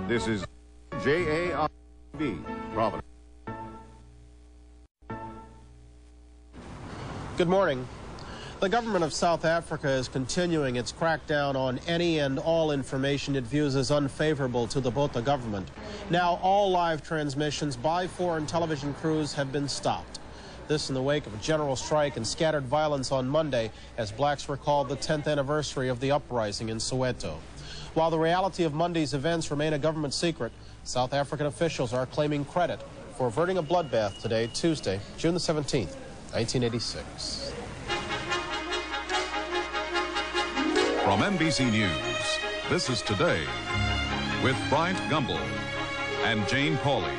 This is WJAR, Providence. Good morning. The government of South Africa is continuing its crackdown on any and all information it views as unfavorable to both the government. Now all live transmissions by foreign television crews have been stopped. This in the wake of a general strike and scattered violence on Monday as blacks recalled the 10th anniversary of the uprising in Soweto. While the reality of Monday's events remain a government secret, South African officials are claiming credit for averting a bloodbath today, Tuesday, June the 17th, 1986. From NBC News, this is Today with Bryant Gumbel and Jane Pauley.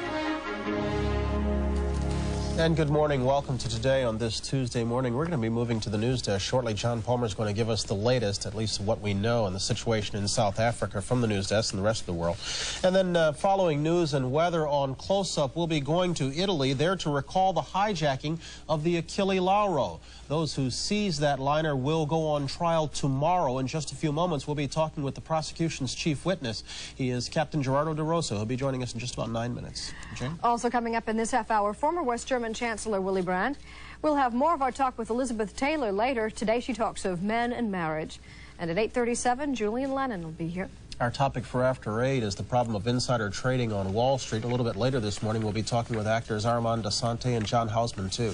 And good morning. Welcome to Today on this Tuesday morning. We're going to be moving to the news desk shortly. John Palmer is going to give us the latest, at least what we know, on the situation in South Africa from the news desk and the rest of the world. And then following news and weather on Close-Up, we'll be going to Italy, there to recall the hijacking of the Achille Lauro. Those who seized that liner will go on trial tomorrow. In just a few moments, we'll be talking with the prosecution's chief witness. He is Captain Gerardo De Rosso. He'll be joining us in just about 9 minutes. Jane? Also coming up in this half hour, former West German Chancellor Willy Brandt. We'll have more of our talk with Elizabeth Taylor later. Today she talks of men and marriage. And at 8:37, Julian Lennon will be here. Our topic for After 8 is the problem of insider trading on Wall Street. A little bit later this morning, we'll be talking with actors Armand Asante and John Hausman, too.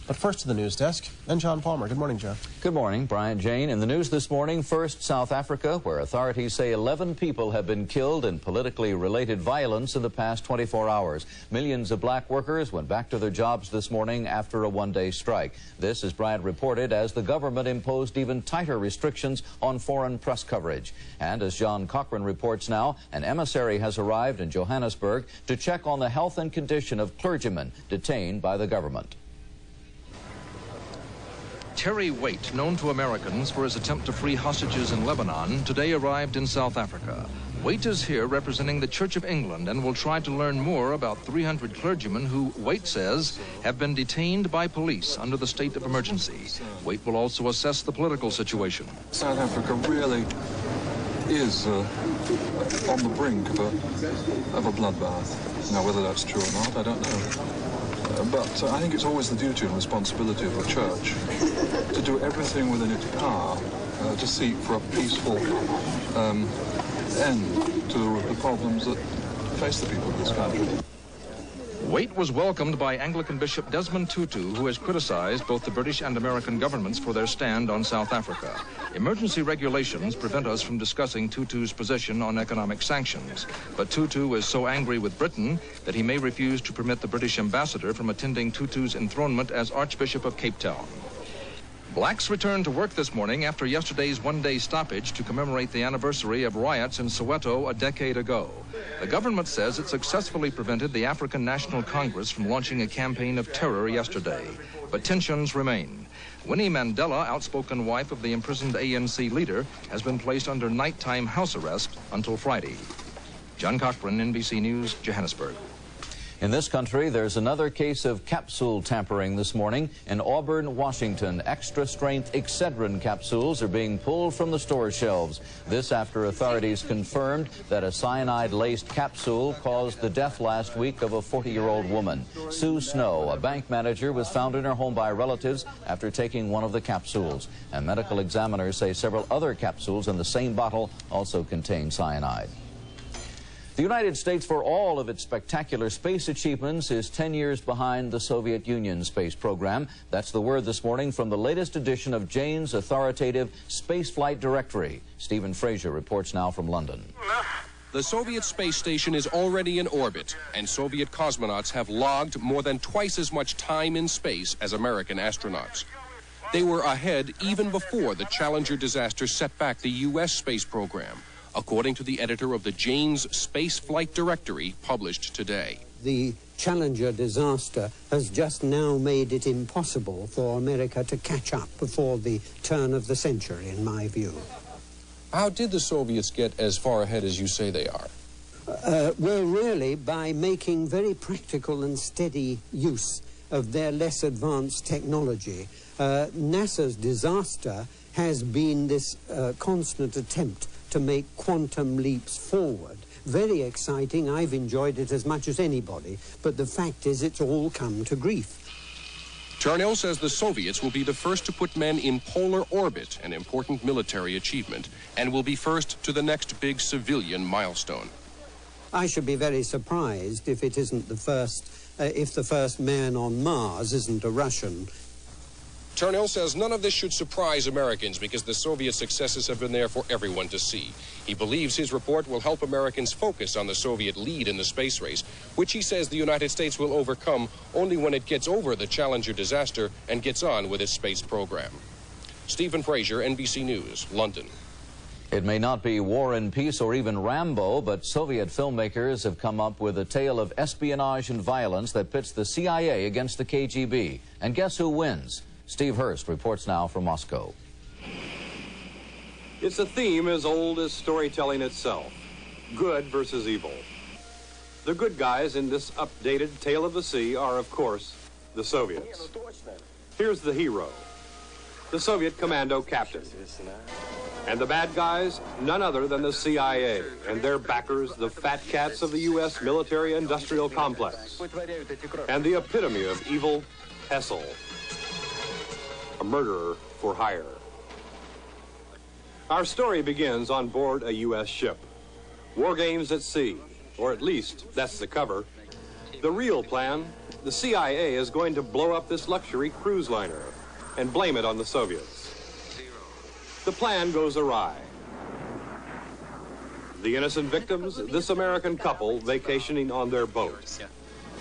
But first to the news desk, and John Palmer. Good morning, John. Good morning, Brian, Jane. In the news this morning, first, South Africa, where authorities say 11 people have been killed in politically related violence in the past 24 hours. Millions of black workers went back to their jobs this morning after a one-day strike. This, as Brian reported, as the government imposed even tighter restrictions on foreign press coverage. And as John Cochran reports now, an emissary has arrived in Johannesburg to check on the health and condition of clergymen detained by the government. Terry Waite, known to Americans for his attempt to free hostages in Lebanon, today arrived in South Africa. Waite is here representing the Church of England and will try to learn more about 300 clergymen who, Waite says, have been detained by police under the state of emergency. Waite will also assess the political situation. South Africa really is on the brink of a bloodbath. Now, whether that's true or not, I don't know. But I think it's always the duty and responsibility of the Church to do everything within its power to seek for a peaceful end to the problems that face the people of this country. Waite was welcomed by Anglican Bishop Desmond Tutu, who has criticized both the British and American governments for their stand on South Africa. Emergency regulations prevent us from discussing Tutu's position on economic sanctions. But Tutu is so angry with Britain that he may refuse to permit the British ambassador from attending Tutu's enthronement as Archbishop of Cape Town. Blacks returned to work this morning after yesterday's one-day stoppage to commemorate the anniversary of riots in Soweto a decade ago. The government says it successfully prevented the African National Congress from launching a campaign of terror yesterday. But tensions remain. Winnie Mandela, outspoken wife of the imprisoned ANC leader, has been placed under nighttime house arrest until Friday. John Cochran, NBC News, Johannesburg. In this country, there's another case of capsule tampering this morning. In Auburn, Washington, extra-strength Excedrin capsules are being pulled from the store shelves. This after authorities confirmed that a cyanide-laced capsule caused the death last week of a 40-year-old woman. Sue Snow, a bank manager, was found in her home by relatives after taking one of the capsules. And medical examiners say several other capsules in the same bottle also contain cyanide. The United States, for all of its spectacular space achievements, is 10 years behind the Soviet Union space program. That's the word this morning from the latest edition of Jane's authoritative spaceflight directory. Stephen Frazier reports now from London. The Soviet space station is already in orbit, and Soviet cosmonauts have logged more than twice as much time in space as American astronauts. They were ahead even before the Challenger disaster set back the U.S. space program, according to the editor of the Jane's Space Flight Directory, published today. The Challenger disaster has just now made it impossible for America to catch up before the turn of the century, in my view. How did the Soviets get as far ahead as you say they are? Well, really, by making very practical and steady use of their less advanced technology. NASA's disaster has been this constant attempt to make quantum leaps forward, very exciting. I've enjoyed it as much as anybody, but the fact is it's all come to grief. Charnell says the Soviets will be the first to put men in polar orbit, an important military achievement, and will be first to the next big civilian milestone. I should be very surprised if it isn't the first, if the first man on Mars isn't a Russian. Charnell says none of this should surprise Americans because the Soviet successes have been there for everyone to see. He believes his report will help Americans focus on the Soviet lead in the space race, which he says the United States will overcome only when it gets over the Challenger disaster and gets on with its space program. Stephen Frazier, NBC News, London. It may not be War and Peace or even Rambo, but Soviet filmmakers have come up with a tale of espionage and violence that pits the CIA against the KGB. And guess who wins? Steve Hurst reports now from Moscow. It's a theme as old as storytelling itself. Good versus evil. The good guys in this updated Tale of the Sea are, of course, the Soviets. Here's the hero, the Soviet commando captain. And the bad guys, none other than the CIA and their backers, the fat cats of the U.S. military-industrial complex. And the epitome of evil, Hessel, a murderer for hire. Our story begins on board a U.S. ship. War games at sea, or at least that's the cover. The real plan, the CIA is going to blow up this luxury cruise liner and blame it on the Soviets. The plan goes awry. The innocent victims, this American couple vacationing on their boat.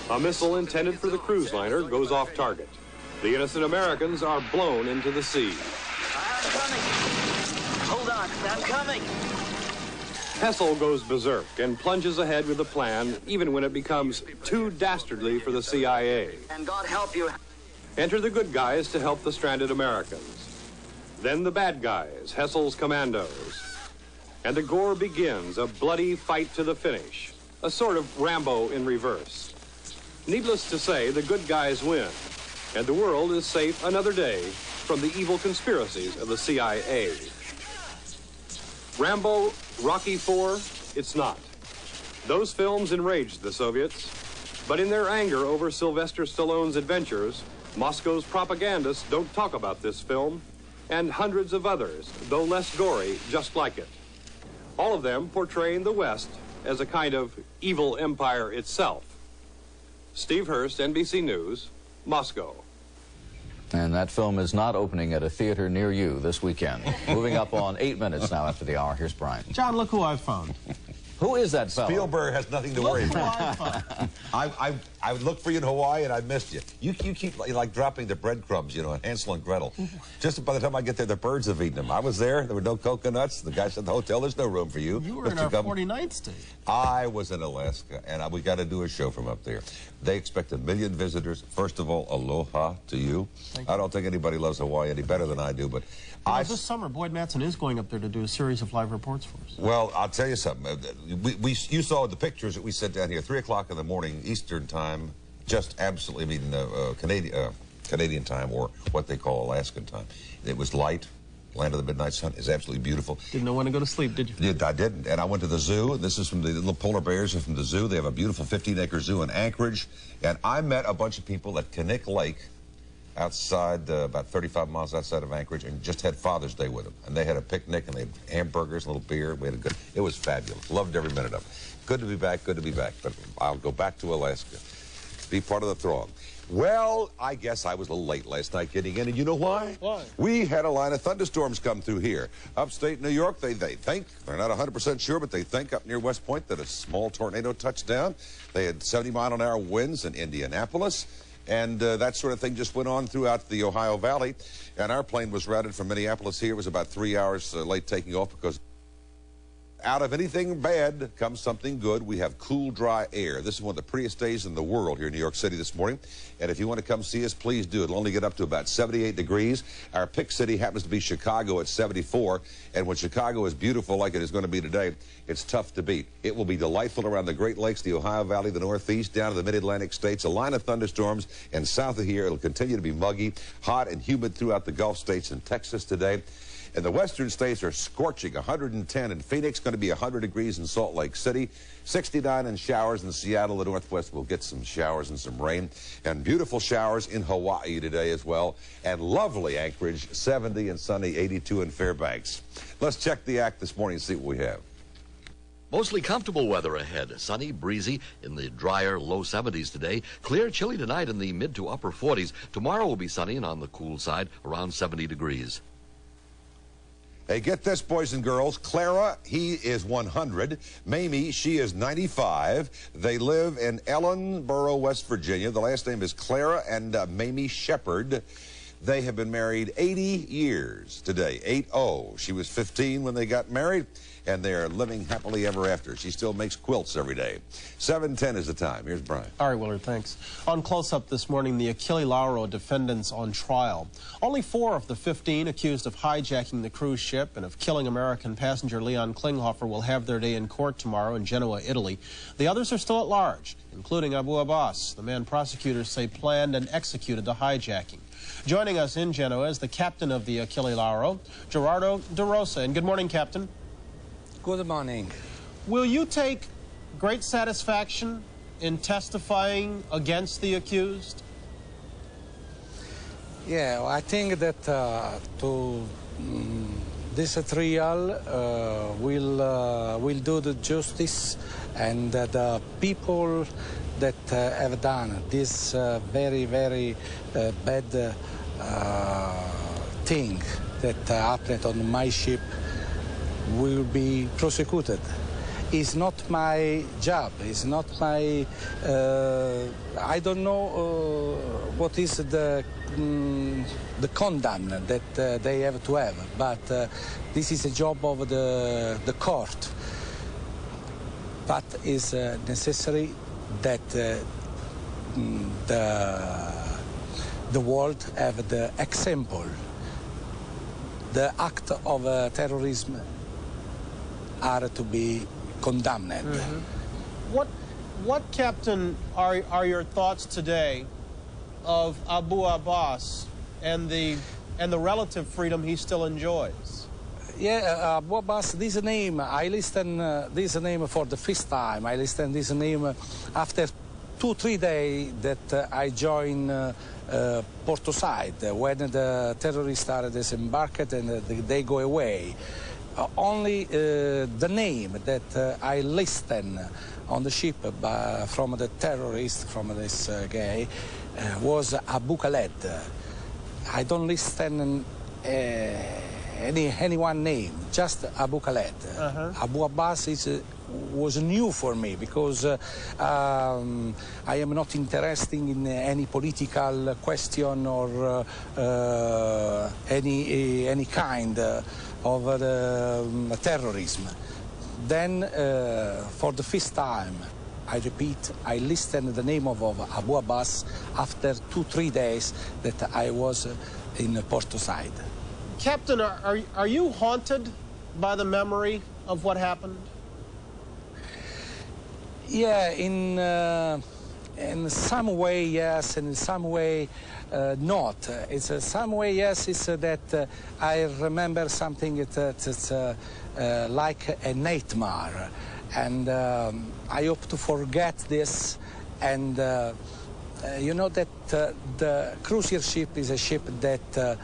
A missile intended for the cruise liner goes off target. The innocent Americans are blown into the sea. I'm coming. Hold on, I'm coming. Hessel goes berserk and plunges ahead with a plan, even when it becomes too dastardly for the CIA. And God help you. Enter the good guys to help the stranded Americans. Then the bad guys, Hessel's commandos. And the gore begins, a bloody fight to the finish. A sort of Rambo in reverse. Needless to say, the good guys win. And the world is safe another day from the evil conspiracies of the CIA. Rambo, Rocky IV, it's not. Those films enraged the Soviets, but in their anger over Sylvester Stallone's adventures, Moscow's propagandists don't talk about this film, and hundreds of others, though less gory, just like it. All of them portraying the West as a kind of evil empire itself. Steve Hurst, NBC News, Moscow. And that film is not opening at a theater near you this weekend. Moving up on 8 minutes now after the hour. Here's Brian. John, look who I found. Who is that fellow? Spielberg has nothing to worry about. I would look for you in Hawaii, and I missed you. You keep like dropping the breadcrumbs, you know, Hansel and Gretel. Just by the time I get there, the birds have eaten them. I was there. There were no coconuts. The guy said, the hotel, there's no room for you. You were in our 49th state. I was in Alaska, and we got to do a show from up there. They expect 1 million visitors. First of all, aloha to you. Thank you. I don't think anybody loves Hawaii any better than I do, but this summer, Boyd Mattson is going up there to do a series of live reports for us. Well, I'll tell you something. You saw the pictures that we sent down here, 3 o'clock in the morning, Eastern time, just absolutely, Canadian time, or what they call Alaskan time. It was light. Land of the Midnight Sun is absolutely beautiful. Didn't know when to go to sleep, did you? Yeah, I didn't. And I went to the zoo. This is from the little polar bears are from the zoo. They have a beautiful 15-acre zoo in Anchorage. And I met a bunch of people at Kinnick Lake outside, about 35 miles outside of Anchorage, and just had Father's Day with them. And they had a picnic, and they had hamburgers, a little beer. We had a good, it was fabulous. Loved every minute of it. Good to be back, good to be back. But I'll go back to Alaska, be part of the throng. Well, I guess I was a little late last night getting in, and you know why? Why? We had a line of thunderstorms come through here. Upstate New York, they think, they're not 100% sure, but they think up near West Point that a small tornado touched down. They had 70-mile-an-hour winds in Indianapolis, and that sort of thing just went on throughout the Ohio Valley. And our plane was routed from Minneapolis here. It was about 3 hours late taking off because out of anything bad comes something good. We have cool, dry air. This is one of the prettiest days in the world here in New York City this morning. And if you want to come see us, please do. It'll only get up to about 78 degrees. Our pick city happens to be Chicago at 74. And when Chicago is beautiful like it is going to be today, it's tough to beat. It will be delightful around the Great Lakes, the Ohio Valley, the Northeast, down to the Mid-Atlantic states. A line of thunderstorms. And south of here, it'll continue to be muggy, hot, and humid throughout the Gulf states and Texas today. And the western states are scorching. 110 in Phoenix, going to be 100 degrees in Salt Lake City, 69 in showers in Seattle. The Northwest will get some showers and some rain, and beautiful showers in Hawaii today as well, and lovely Anchorage, 70 and sunny, 82 in Fairbanks. Let's check the act this morning and see what we have. Mostly comfortable weather ahead. Sunny, breezy in the drier low 70s today. Clear, chilly tonight in the mid to upper 40s. Tomorrow will be sunny and on the cool side, around 70 degrees. Hey, get this, boys and girls. Clara, he is 100. Mamie, she is 95. They live in Ellenboro, West Virginia. The last name is Clara and Mamie Shepard. They have been married 80 years today, 80. She was 15 when they got married, and they are living happily ever after. She still makes quilts every day. 7:10 is the time. Here's Brian. All right, Willard, thanks. On Close-Up this morning, the Achille Lauro defendants on trial. Only 4 of the 15 accused of hijacking the cruise ship and of killing American passenger Leon Klinghoffer will have their day in court tomorrow in Genoa, Italy. The others are still at large, including Abu Abbas, the man prosecutors say planned and executed the hijacking. Joining us in Genoa is the captain of the Achille Lauro, Gerardo De Rosa. And good morning, Captain. Good morning. Will you take great satisfaction in testifying against the accused? Yeah, I think that this trial will do the justice, and the people that have done this very, very bad thing that happened on my ship will be prosecuted. It's not my job. It's not my. I don't know what is the condemn that they have to have, but this is a job of the court. But it's necessary that the world have the example. The act of terrorism are to be condemned. Mm-hmm. What, Captain, are your thoughts today of Abu Abbas and the relative freedom he still enjoys? Yeah, Abu Abbas, this name, I listen this name for the first time. I listen this name after 2-3 days that I joined Porto Side, when the terrorists are disembarked and they go away. Only the name that I listen on the ship from the terrorist, from this guy, was Abu Khaled. I don't listen anyone name, just Abu Khaled. Abu Abbas was new for me because I am not interested in any political question or any kind of terrorism. Then, for the first time, I repeat, I listened the name of Abu Abbas after 2-3 days that I was in Porto Side. Captain, are you haunted by the memory of what happened? Yeah, in some way, yes, and in some way, not. It's some way, yes, it's that I remember something that's like a nightmare, and I hope to forget this. And you know that the cruiser ship is a ship that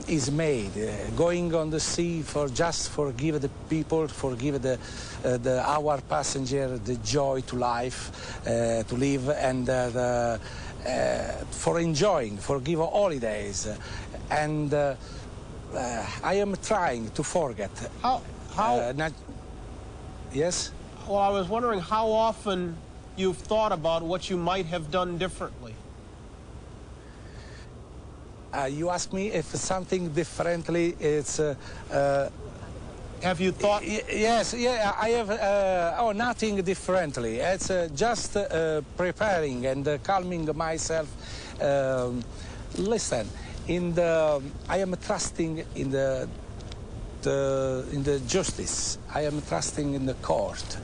is made going on the sea for just forgive the people, forgive our passenger the joy to life, to live, and for enjoying, for give holidays, and I am trying to forget. Yes? Well, I was wondering how often you've thought about what you might have done differently. You ask me if something differently, it's... have you thought... Yes, yeah, I have, nothing differently. It's just preparing and calming myself. Listen, I am trusting in the justice. I am trusting in the court.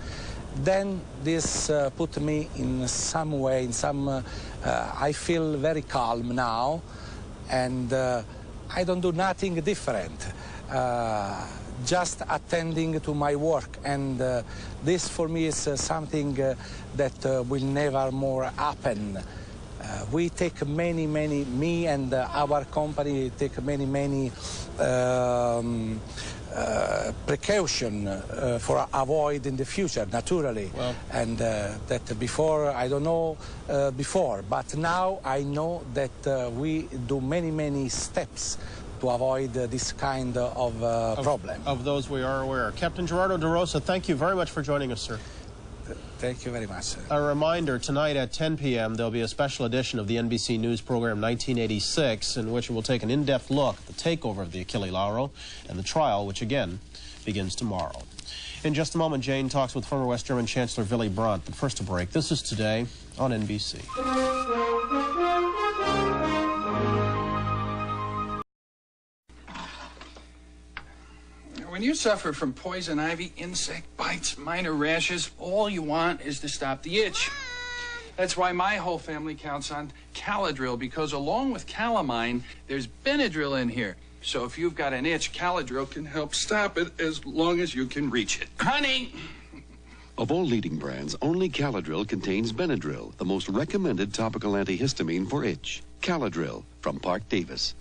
Then this put me in some way, I feel very calm now, and I don't do nothing different. Just attending to my work, and this for me is something that will never more happen. We take me and our company take many precaution for avoid in the future, naturally. Well, and that before, I don't know before, but now I know that we do many steps to avoid this kind of problem. Of those we are aware. Captain Gerardo De Rosa, thank you very much for joining us, sir. Thank you very much, sir. A reminder, tonight at 10 p.m. there'll be a special edition of the NBC News program 1986, in which we'll take an in-depth look at the takeover of the Achille Lauro and the trial, which again begins tomorrow. In just a moment, Jane talks with former West German Chancellor Willy Brandt. But first a break. This is Today on NBC. When you suffer from poison ivy, insect bites, minor rashes, all you want is to stop the itch. That's why my whole family counts on Caladril, because along with calamine, there's Benadryl in here. So if you've got an itch, Caladril can help stop it as long as you can reach it. Honey! Of all leading brands, only Caladril contains Benadryl, the most recommended topical antihistamine for itch. Caladril from Park Davis.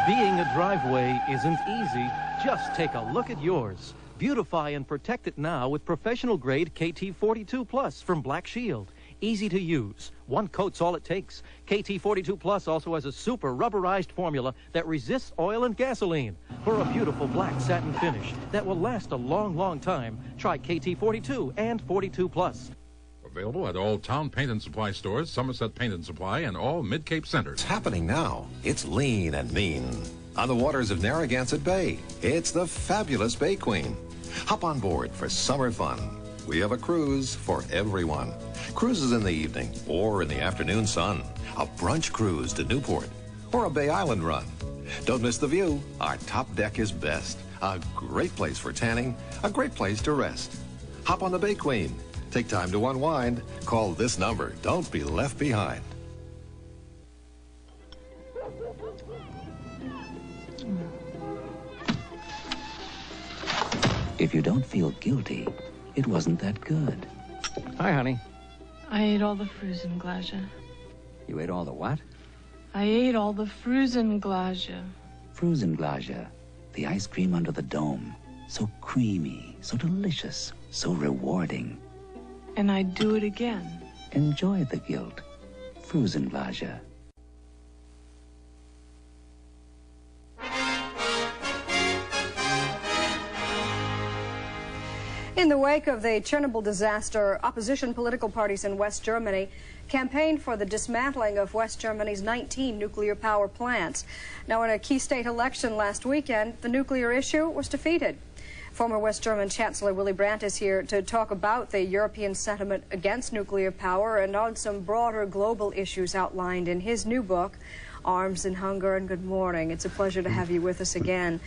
Being a driveway isn't easy. Just take a look at yours. Beautify and protect it now with professional-grade KT42 Plus from Black Shield. Easy to use. One coat's all it takes. KT42 Plus also has a super rubberized formula that resists oil and gasoline for a beautiful black satin finish that will last a long time. Try KT42 and 42 Plus. Available at all Town Paint and Supply stores, Somerset Paint and Supply, and all Mid-Cape centers. It's happening now. It's lean and mean. On the waters of Narragansett Bay, it's the fabulous Bay Queen. Hop on board for summer fun. We have a cruise for everyone. Cruises in the evening or in the afternoon sun. A brunch cruise to Newport or a Bay Island run. Don't miss the view. Our top deck is best. A great place for tanning, a great place to rest. Hop on the Bay Queen. Take time to unwind. Call this number. Don't be left behind. If you don't feel guilty, it wasn't that good. Hi, honey. I ate all the Frusenglasje. You ate all the what? I ate all the Frusenglasje. Frusenglasje, the ice cream under the dome. So creamy, so delicious, so rewarding. And I'd do it again. Enjoy the guilt. Frusenglasje. In the wake of the Chernobyl disaster, opposition political parties in West Germany campaigned for the dismantling of West Germany's 19 nuclear power plants. Now, in a key state election last weekend, the nuclear issue was defeated. Former West German Chancellor Willy Brandt is here to talk about the European sentiment against nuclear power and on some broader global issues outlined in his new book, Arms and Hunger. And good morning. It's a pleasure to have you with us again.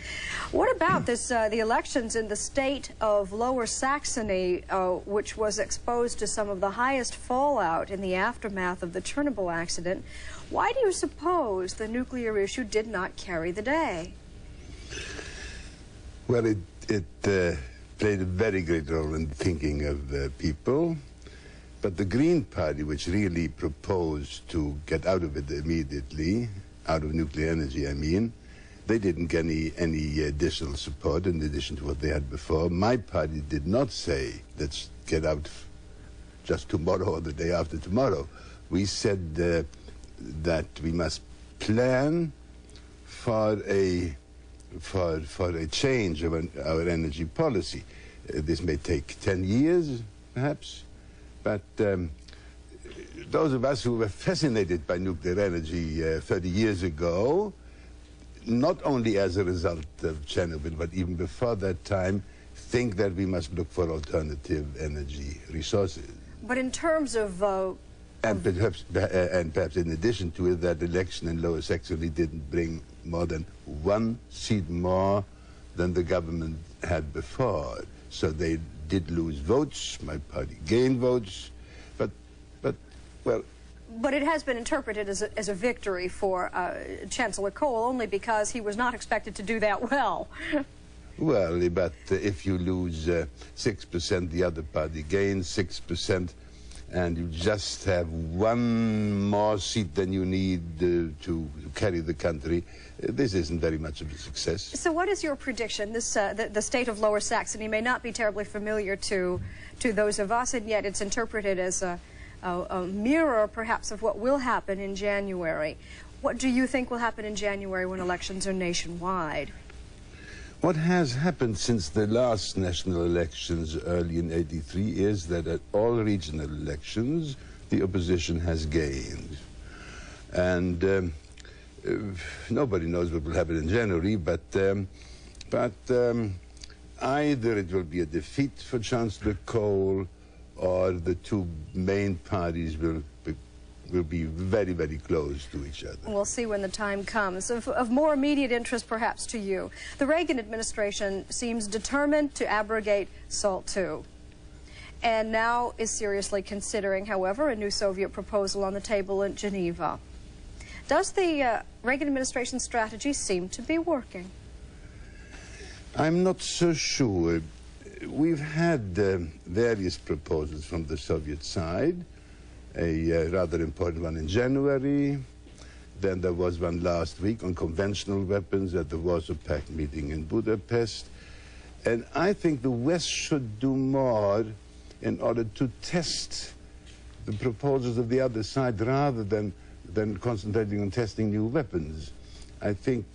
What about this, the elections in the state of Lower Saxony, which was exposed to some of the highest fallout in the aftermath of the Chernobyl accident? Why do you suppose the nuclear issue did not carry the day? Well, it played a very great role in the thinking of people. But the Green Party, which really proposed to get out of it immediately, out of nuclear energy, I mean, they didn't get any additional support in addition to what they had before. My party did not say, let's get out just tomorrow or the day after tomorrow. We said that we must plan for a change of our energy policy. This may take 10 years, perhaps, but those of us who were fascinated by nuclear energy 30 years ago, not only as a result of Chernobyl, but even before that time, think that we must look for alternative energy resources. But in terms of... And perhaps in addition to it, that election in Lower Saxony didn't bring more than 1 seat more than the government had before. So they did lose votes, my party gained votes, but well, But it has been interpreted as a victory for Chancellor Kohl, only because he was not expected to do that well. Well, but if you lose 6%, the other party gains 6%, and you just have one more seat than you need to carry the country, this isn't very much of a success. So what is your prediction? This, the state of Lower Saxony may not be terribly familiar to those of us, and yet it's interpreted as a mirror, perhaps, of what will happen in January. What do you think will happen in January when elections are nationwide? What has happened since the last national elections early in '83 is that at all regional elections, the opposition has gained. And nobody knows what will happen in January, but either it will be a defeat for Chancellor Kohl, or the two main parties will be very, very close to each other. We'll see when the time comes. Of more immediate interest, perhaps, to you, the Reagan administration seems determined to abrogate SALT II, and now is seriously considering, however, a new Soviet proposal on the table in Geneva. Does the Reagan administration strategy seem to be working? I'm not so sure. We've had various proposals from the Soviet side, a rather important one in January. Then there was one last week on conventional weapons at the Warsaw Pact meeting in Budapest. And I think the West should do more in order to test the proposals of the other side rather than concentrating on testing new weapons. I think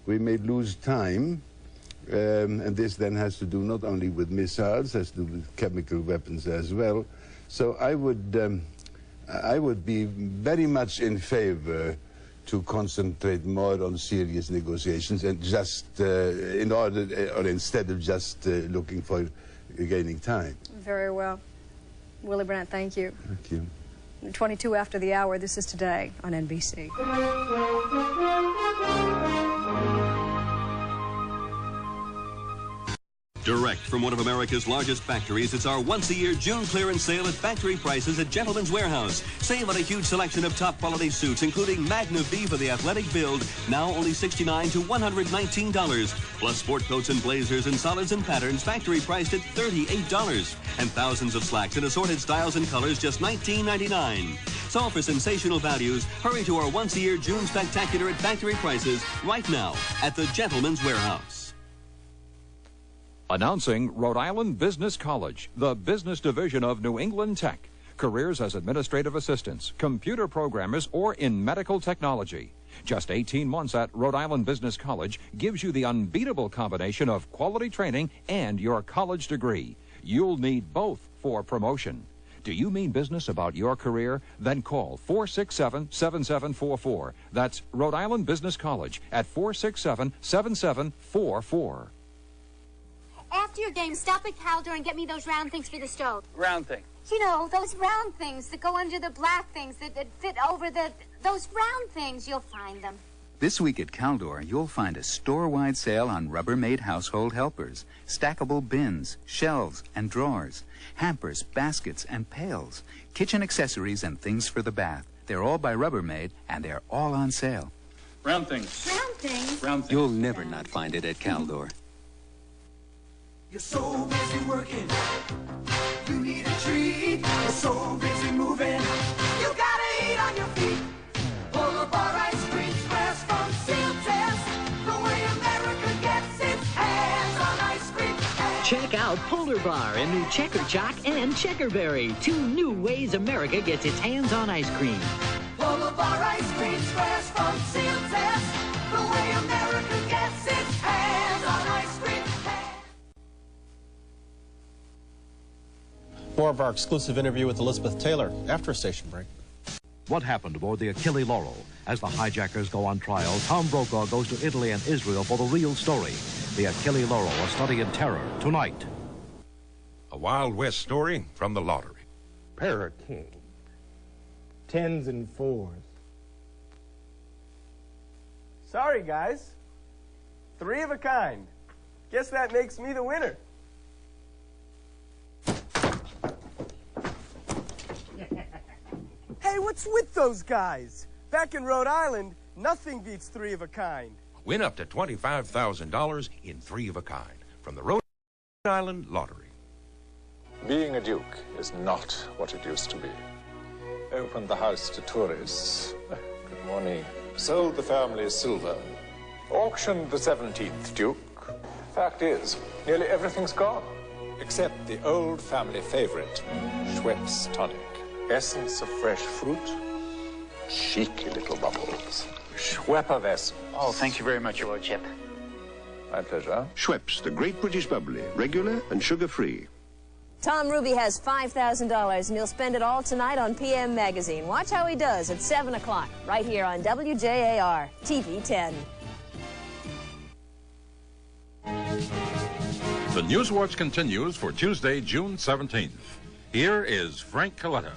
we may lose time. And this then has to do not only with missiles, has to do with chemical weapons as well. So I would be very much in favor to concentrate more on serious negotiations and just instead of just looking for gaining time. Very well. Willy Brandt, thank you. Thank you. 22 after the hour, this is Today on NBC. Direct from one of America's largest factories, it's our once-a-year June clearance sale at factory prices at Gentleman's Warehouse. Save on a huge selection of top-quality suits, including Magna V for the athletic build, now only $69 to $119. Plus sport coats and blazers in solids and patterns, factory priced at $38. And thousands of slacks in assorted styles and colors, just $19.99. So for sensational values, hurry to our once-a-year June Spectacular at factory prices right now at the Gentleman's Warehouse. Announcing Rhode Island Business College, the business division of New England Tech. Careers as administrative assistants, computer programmers, or in medical technology. Just 18 months at Rhode Island Business College gives you the unbeatable combination of quality training and your college degree. You'll need both for promotion. Do you mean business about your career? Then call 467-7744. That's Rhode Island Business College at 467-7744. After your game, stop at Caldor and get me those round things for the stove. Round thing. You know, those round things that go under the black things that fit over those round things. You'll find them. This week at Caldor, you'll find a store-wide sale on Rubbermaid household helpers, stackable bins, shelves, and drawers, hampers, baskets, and pails, kitchen accessories, and things for the bath. They're all by Rubbermaid, and they're all on sale. Round things. Round things? Round things. You'll never not find it at Caldor. You're so busy working, you need a treat. You're so busy moving, you gotta eat on your feet. Polar bar ice cream squares from Seal Test, the way America gets its hands on ice cream. Check out Polar Bar and new Checker Chock and Checkerberry, 2 new ways America gets its hands on ice cream. Polar bar ice cream squares from Seal Test, the way America gets its hands on ice cream. More of our exclusive interview with Elizabeth Taylor after a station break. What happened aboard the Achille Laurel? As the hijackers go on trial, Tom Brokaw goes to Italy and Israel for the real story. The Achille Laurel, a study in terror, tonight. A Wild West story from the lottery. Para King. 10s and 4s. Sorry, guys. 3 of a kind. Guess that makes me the winner. Hey, what's with those guys? Back in Rhode Island, nothing beats 3 of a kind. Win up to $25,000 in 3 of a kind from the Rhode Island Lottery. Being a duke is not what it used to be. Opened the house to tourists. Good morning. Sold the family silver. Auctioned the 17th Duke. Fact is, nearly everything's gone. Except the old family favorite, Schweppes tonic. Essence of fresh fruit. Cheeky little bubbles. Schwepperwest. Oh, thank you very much, Your Lordship. My pleasure. Schweppes, the great British bubbly, regular and sugar-free. Tom Ruby has $5,000, and he'll spend it all tonight on PM Magazine. Watch how he does at 7 o'clock, right here on WJAR, TV 10. The News Watch continues for Tuesday, June 17th. Here is Frank Coletta.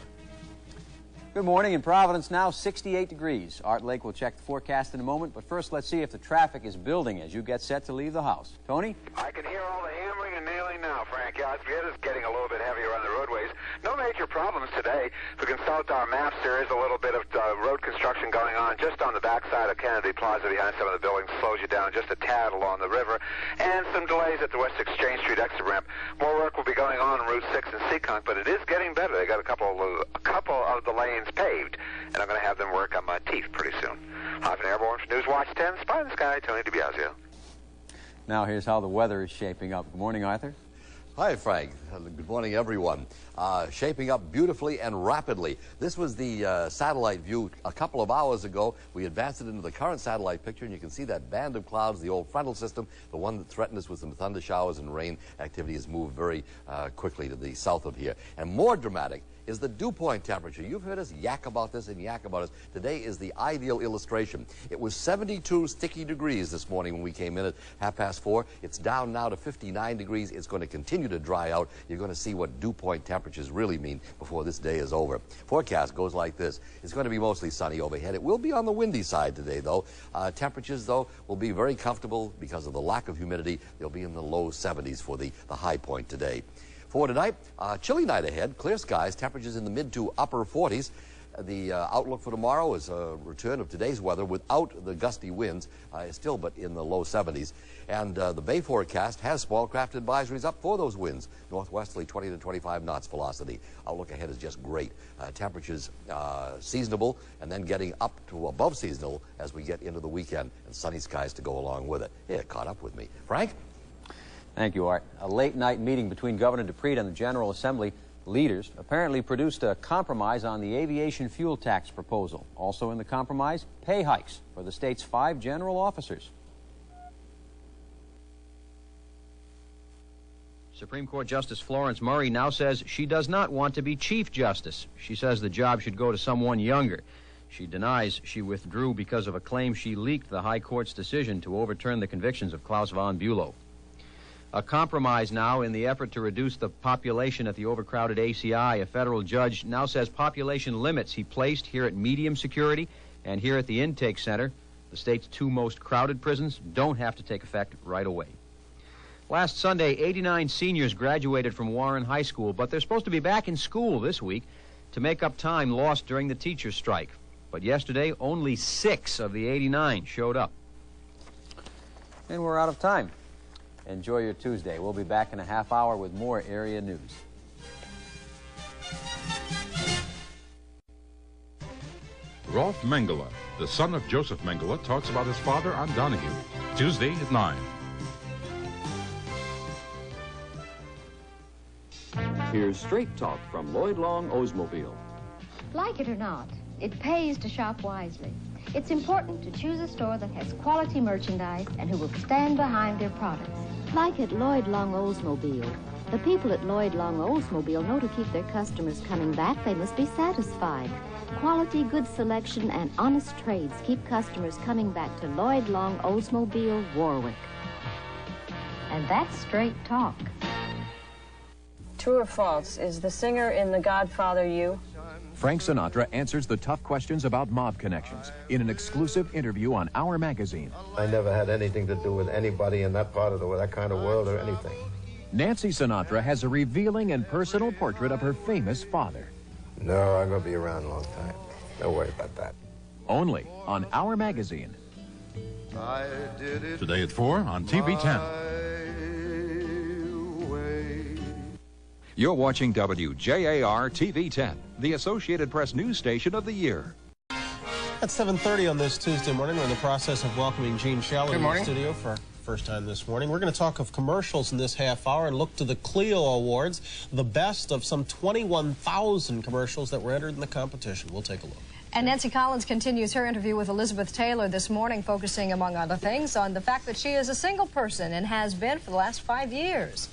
Good morning. In Providence now 68 degrees. Art Lake will check the forecast in a moment, but first let's see if the traffic is building as you get set to leave the house. Tony? I can hear all the hammering and nailing now, Frank. Yeah, it is getting a little bit heavier on the roadways. No major problems today. If we consult our maps, there is a little bit of road construction going on just on the backside of Kennedy Plaza behind some of the buildings. Slows you down just a tad along the river. And some delays at the West Exchange Street exit ramp. More work will be going on Route 6 and Seekonk, but it is getting better. They got a couple of the lanes paved, and I'm going to have them work on my teeth pretty soon. Live and airborne for News Watch 10, Spy in the Sky, Tony DiBiasio. Now here's how the weather is shaping up. Good morning, Arthur. Hi, Frank. Good morning, everyone. Shaping up beautifully and rapidly. This was the satellite view a couple of hours ago. We advanced it into the current satellite picture, and you can see that band of clouds, the old frontal system, the one that threatened us with some thunder showers and rain activity, has moved very quickly to the south of here. And more dramatic is the dew point temperature. You've heard us yak about this and yak about it. Today is the ideal illustration. It was 72 sticky degrees this morning when we came in at 4:30. It's down now to 59 degrees. It's going to continue to dry out. You're going to see what dew point temperatures really mean before this day is over. Forecast goes like this. It's going to be mostly sunny overhead. It will be on the windy side today, though. Temperatures, though, will be very comfortable because of the lack of humidity. They'll be in the low 70s for the high point today. For tonight, chilly night ahead, clear skies, temperatures in the mid to upper 40s. The outlook for tomorrow is a return of today's weather without the gusty winds, still but in the low 70s. And the Bay forecast has small craft advisories up for those winds, northwesterly 20 to 25 knots velocity. Outlook ahead is just great. Temperatures seasonable and then getting up to above seasonal as we get into the weekend, and sunny skies to go along with it. Yeah, caught up with me. Frank? Thank you, Art. A late-night meeting between Governor DePrete and the General Assembly leaders apparently produced a compromise on the aviation fuel tax proposal. Also in the compromise, pay hikes for the state's 5 general officers. Supreme Court Justice Florence Murray now says she does not want to be Chief Justice. She says the job should go to someone younger. She denies she withdrew because of a claim she leaked the High Court's decision to overturn the convictions of Klaus von Bülow. A compromise now in the effort to reduce the population at the overcrowded ACI. A federal judge now says population limits he placed here at medium security and here at the intake center, the state's 2 most crowded prisons, don't have to take effect right away. Last Sunday, 89 seniors graduated from Warren High School, but they're supposed to be back in school this week to make up time lost during the teachers' strike. But yesterday, only 6 of the 89 showed up. And we're out of time. Enjoy your Tuesday. We'll be back in a half hour with more area news. Rolf Mengele, the son of Joseph Mengele, talks about his father on Donahue. Tuesday at 9. Here's Straight Talk from Lloyd Long Oldsmobile. Like it or not, it pays to shop wisely. It's important to choose a store that has quality merchandise and who will stand behind their products. Like at Lloyd Long Oldsmobile. The people at Lloyd Long Oldsmobile know to keep their customers coming back, they must be satisfied. Quality, good selection, and honest trades keep customers coming back to Lloyd Long Oldsmobile, Warwick. And that's Straight Talk. True or false, is the singer in The Godfather you? Frank Sinatra answers the tough questions about mob connections in an exclusive interview on Our Magazine. I never had anything to do with anybody in that part of that kind of world or anything. Nancy Sinatra has a revealing and personal portrait of her famous father. No, I'm going to be around a long time. Don't worry about that. Only on Our Magazine. Today at 4 on TV 10. You're watching WJAR TV 10, the Associated Press news station of the year. At 7:30 on this Tuesday morning, we're in the process of welcoming Gene Shaler in the studio for our first time this morning. We're going to talk of commercials in this half hour and look to the Clio Awards, the best of some 21,000 commercials that were entered in the competition. We'll take a look. And Nancy Collins continues her interview with Elizabeth Taylor this morning, focusing, among other things, on the fact that she is a single person and has been for the last 5 years.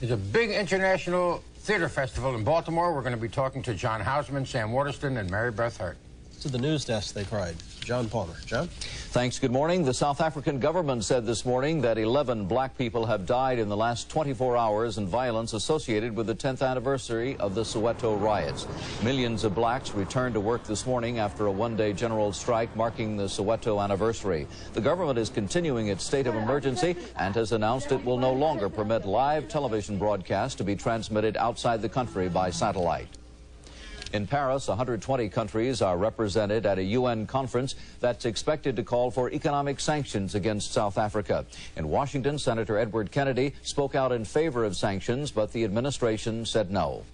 There's a big international theater festival in Baltimore. We're going to be talking to John Houseman, Sam Waterston, and Mary Beth Hurt. To the news desk, they cried. John Palmer. John? Thanks. Good morning. The South African government said this morning that 11 black people have died in the last 24 hours in violence associated with the 10th anniversary of the Soweto riots. Millions of blacks returned to work this morning after a one-day general strike marking the Soweto anniversary. The government is continuing its state of emergency and has announced it will no longer permit live television broadcasts to be transmitted outside the country by satellite. In Paris, 120 countries are represented at a UN conference that's expected to call for economic sanctions against South Africa. In Washington, Senator Edward Kennedy spoke out in favor of sanctions, but the administration said no.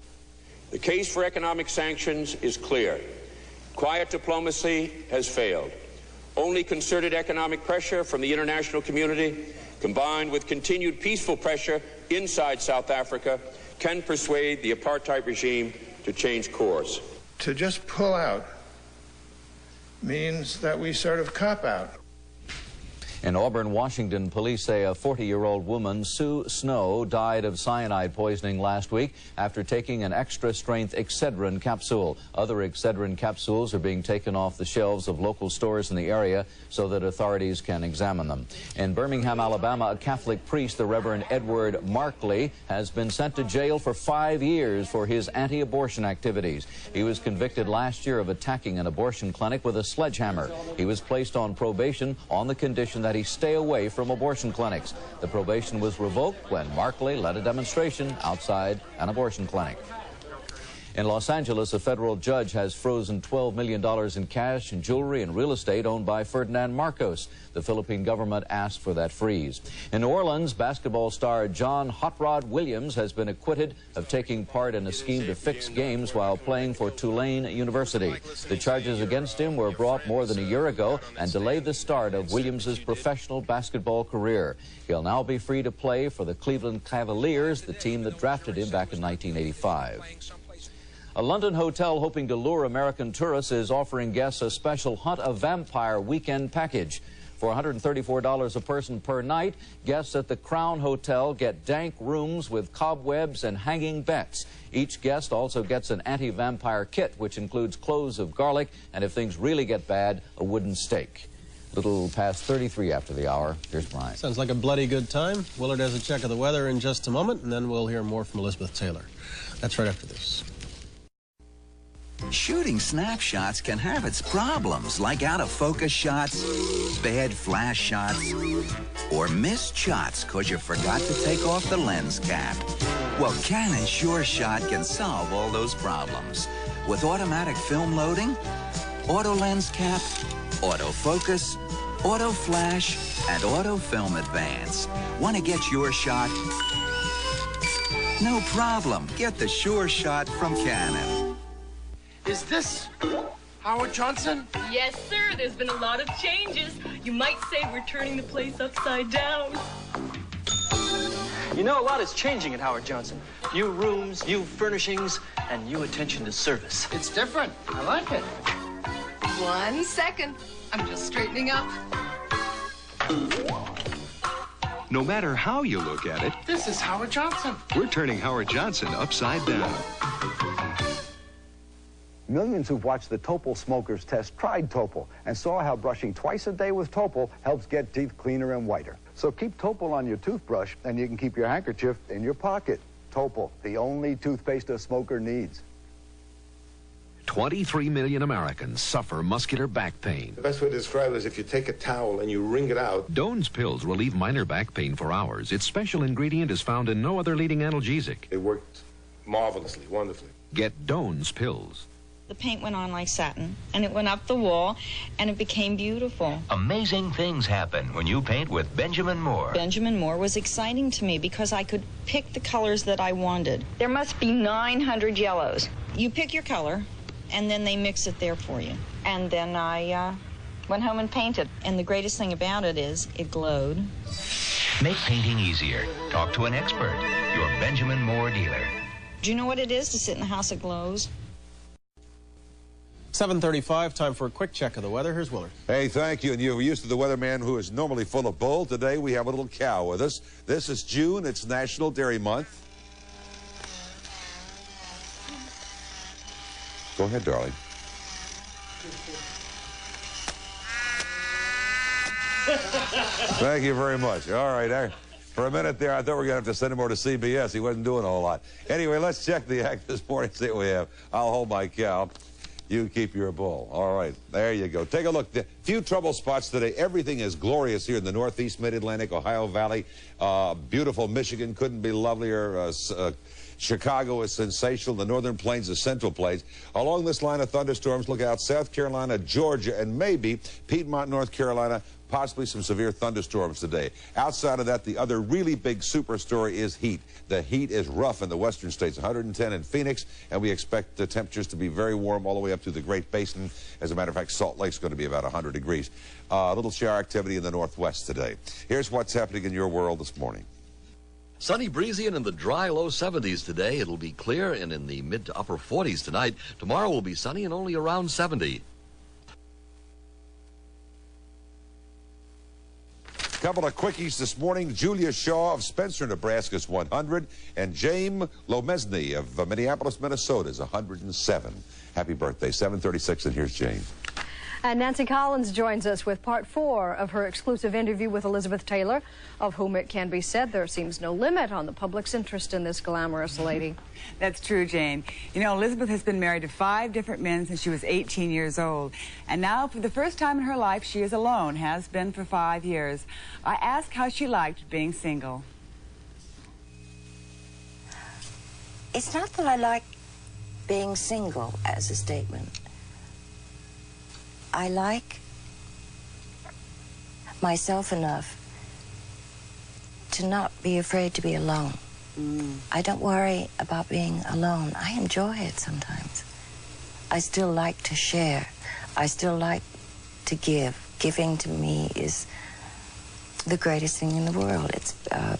The case for economic sanctions is clear. Quiet diplomacy has failed. Only concerted economic pressure from the international community, combined with continued peaceful pressure inside South Africa, can persuade the apartheid regime to change course. To just pull out means that we sort of cop out. In Auburn, Washington, police say a 40-year-old woman, Sue Snow, died of cyanide poisoning last week after taking an extra-strength Excedrin capsule. Other Excedrin capsules are being taken off the shelves of local stores in the area so that authorities can examine them. In Birmingham, Alabama, a Catholic priest, the Reverend Edward Markley, has been sent to jail for 5 years for his anti-abortion activities. He was convicted last year of attacking an abortion clinic with a sledgehammer. He was placed on probation on the condition that he stay away from abortion clinics. The probation was revoked when Markley led a demonstration outside an abortion clinic. In Los Angeles, a federal judge has frozen $12 million in cash and jewelry and real estate owned by Ferdinand Marcos. The Philippine government asked for that freeze. In New Orleans, basketball star John Hot Rod Williams has been acquitted of taking part in a scheme to fix games while playing for Tulane University. The charges against him were brought more than a year ago and delayed the start of Williams's professional basketball career. He'll now be free to play for the Cleveland Cavaliers, the team that drafted him back in 1985. A London hotel hoping to lure American tourists is offering guests a special Hunt a Vampire weekend package. For $134 a person per night, guests at the Crown Hotel get dank rooms with cobwebs and hanging beds. Each guest also gets an anti-vampire kit, which includes cloves of garlic and, if things really get bad, a wooden stake. Little past 33 after the hour. Here's Brian. Sounds like a bloody good time. Willard has a check of the weather in just a moment, and then we'll hear more from Elizabeth Taylor. That's right after this. Shooting snapshots can have its problems, like out-of-focus shots, bad flash shots, or missed shots because you forgot to take off the lens cap. Well, Canon Sure Shot can solve all those problems. With automatic film loading, auto lens cap, autofocus, auto flash, and auto film advance. Want to get your shot? No problem. Get the Sure Shot from Canon. Is this Howard Johnson? Yes, sir. There's been a lot of changes. You might say we're turning the place upside down. You know, a lot is changing at Howard Johnson. New rooms, new furnishings, and new attention to service. It's different. I like it. 1 second. I'm just straightening up. No matter how you look at it, this is Howard Johnson. We're turning Howard Johnson upside down. Millions who've watched the Topol smokers test tried Topol and saw how brushing twice a day with Topol helps get teeth cleaner and whiter. So keep Topol on your toothbrush and you can keep your handkerchief in your pocket. Topol, the only toothpaste a smoker needs. 23 million Americans suffer muscular back pain. The best way to describe it is if you take a towel and you wring it out. Doan's pills relieve minor back pain for hours. Its special ingredient is found in no other leading analgesic. It worked marvelously, wonderfully. Get Doan's pills. The paint went on like satin, and it went up the wall, and it became beautiful. Amazing things happen when you paint with Benjamin Moore. Benjamin Moore was exciting to me because I could pick the colors that I wanted. There must be 900 yellows. You pick your color, and then they mix it there for you. And then I went home and painted. And the greatest thing about it is it glowed. Make painting easier. Talk to an expert, your Benjamin Moore dealer. Do you know what it is to sit in a house that glows? 7:35, time for a quick check of the weather. Here's Willard. Hey, thank you. And you're used to the weatherman who is normally full of bull. Today we have a little cow with us. This is June. It's National Dairy Month. Go ahead, darling. Thank you very much. All right. For a minute there, I thought we were going to have to send him over to CBS. He wasn't doing a whole lot. Anyway, let's check the act this morning, see what we have. I'll hold my cow. You keep your bull. All right, there you go. Take a look. Few trouble spots today. Everything is glorious here in the Northeast, Mid-Atlantic, Ohio Valley. Beautiful Michigan, couldn't be lovelier. Chicago is sensational. The Northern Plains, the Central Plains. Along this line of thunderstorms, look out South Carolina, Georgia, and maybe Piedmont, North Carolina. Possibly some severe thunderstorms today. Outside of that, the other really big super story is heat. The heat is rough in the western states, 110 in Phoenix, and we expect the temperatures to be very warm all the way up to the Great Basin. As a matter of fact, Salt Lake's going to be about 100 degrees. A little shower activity in the northwest today. Here's what's happening in your world this morning. Sunny, breezy, and in the dry low 70s today. It'll be clear and in the mid to upper 40s tonight. Tomorrow will be sunny and only around 70. Couple of quickies this morning. Julia Shaw of Spencer, Nebraska's 100, and James Lomesny of Minneapolis, Minnesota is 107. Happy birthday. 7:36, and here's Jane. And Nancy Collins joins us with part 4 of her exclusive interview with Elizabeth Taylor, of whom it can be said there seems no limit on the public's interest in this glamorous lady. That's true, Jane. You know, Elizabeth has been married to 5 different men since she was 18 years old. And now, for the first time in her life, she is alone, has been for 5 years. I asked how she liked being single. It's not that I like being single as a statement. I like myself enough to not be afraid to be alone. I don't worry about being alone. I enjoy it sometimes. I still like to share. I still like to give. Giving to me is the greatest thing in the world. It's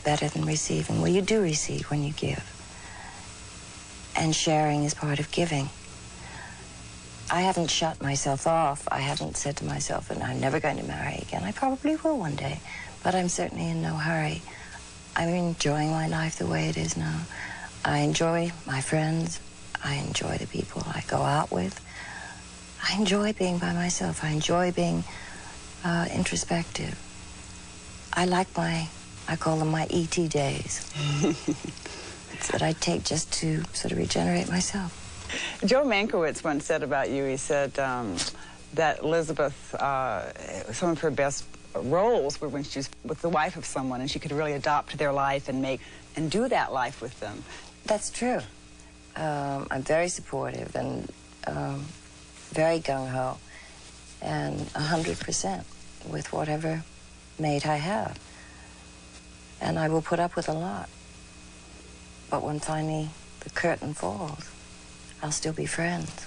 better than receiving. Well, you do receive when you give. And sharing is part of giving. I haven't shut myself off. I haven't said to myself, and I'm never going to marry again. I probably will one day, but I'm certainly in no hurry. I'm enjoying my life the way it is now. I enjoy my friends. I enjoy the people I go out with. I enjoy being by myself. I enjoy being introspective. I like I call them my E.T. days. It's that I take just to sort of regenerate myself. Joe Mankiewicz once said about you, he said that Elizabeth, some of her best roles were when she's with the wife of someone and she could really adopt their life and do that life with them. That's true. I'm very supportive and very gung-ho and 100% with whatever mate I have. And I will put up with a lot. But when finally the curtain falls, I'll still be friends.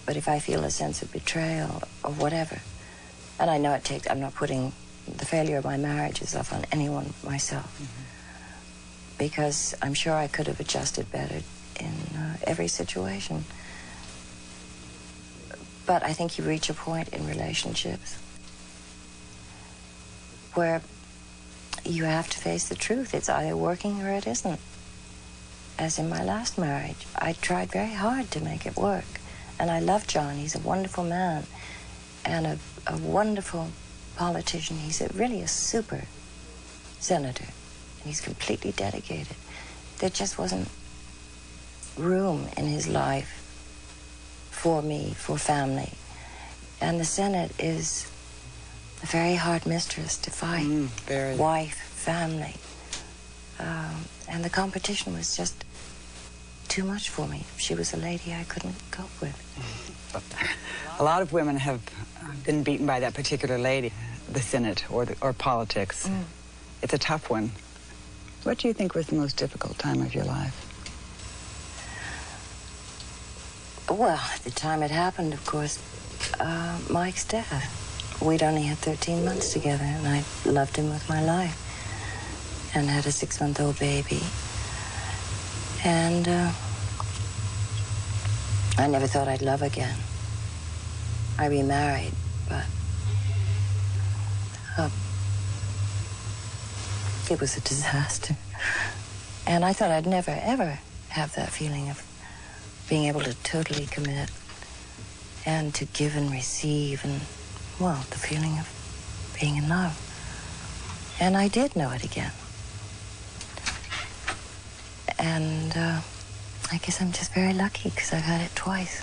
But if I feel a sense of betrayal or whatever, and I know it takes, I'm not putting the failure of my marriages off on anyone but myself, because I'm sure I could have adjusted better in every situation. But I think you reach a point in relationships where you have to face the truth. It's either working or it isn't. As in my last marriage, I tried very hard to make it work. And I love John. He's a wonderful man and a wonderful politician. He's really a super senator. And he's completely dedicated. There just wasn't room in his life for me, for family. And the Senate is a very hard mistress to fight. Wife, family. And the competition was just too much for me. She was a lady I couldn't cope with. A lot of women have been beaten by that particular lady, the Senate or politics. It's a tough one. What do you think was the most difficult time of your life? Well, at the time it happened, of course, Mike's death. We'd only had 13 months together, and I loved him with my life and had a 6-month-old baby. And I never thought I'd love again. I remarried, but it was a disaster. And I thought I'd never, ever have that feeling of being able to totally commit and to give and receive and, well, the feeling of being in love. And I did know it again. And I guess I'm just very lucky because I've had it twice.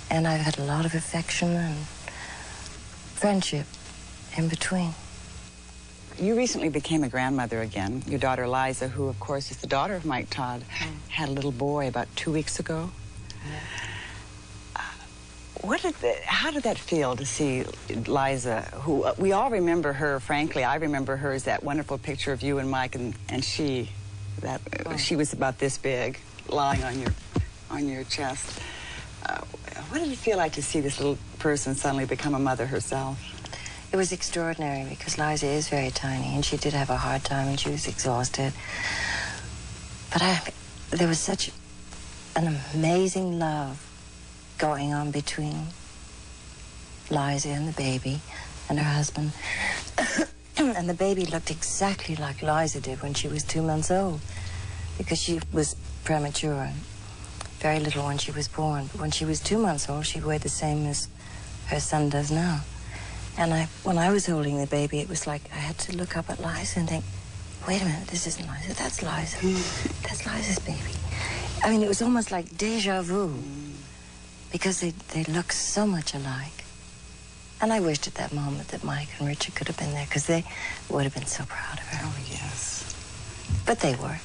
And I've had a lot of affection and friendship in between. You recently became a grandmother again. Your daughter, Liza, who, of course, is the daughter of Mike Todd, had a little boy about 2 weeks ago. How did that feel to see Liza, who we all remember her, frankly. I remember her as that wonderful picture of you and Mike, and she was about this big, lying on your chest. What did it feel like to see this little person suddenly become a mother herself? It was extraordinary because Liza is very tiny, and she did have a hard time, and she was exhausted. But there was such an amazing love going on between Liza and the baby and her husband. And the baby looked exactly like Liza did when she was 2 months old, because she was premature and very little when she was born. But when she was 2 months old, she weighed the same as her son does now. And when I was holding the baby, it was like I had to look up at Liza and think, wait a minute, this isn't Liza, that's Liza. That's Liza's baby. I mean, it was almost like deja vu, because they look so much alike. And I wished at that moment that Mike and Richard could have been there, because they would have been so proud of her. Oh, yes. But they were.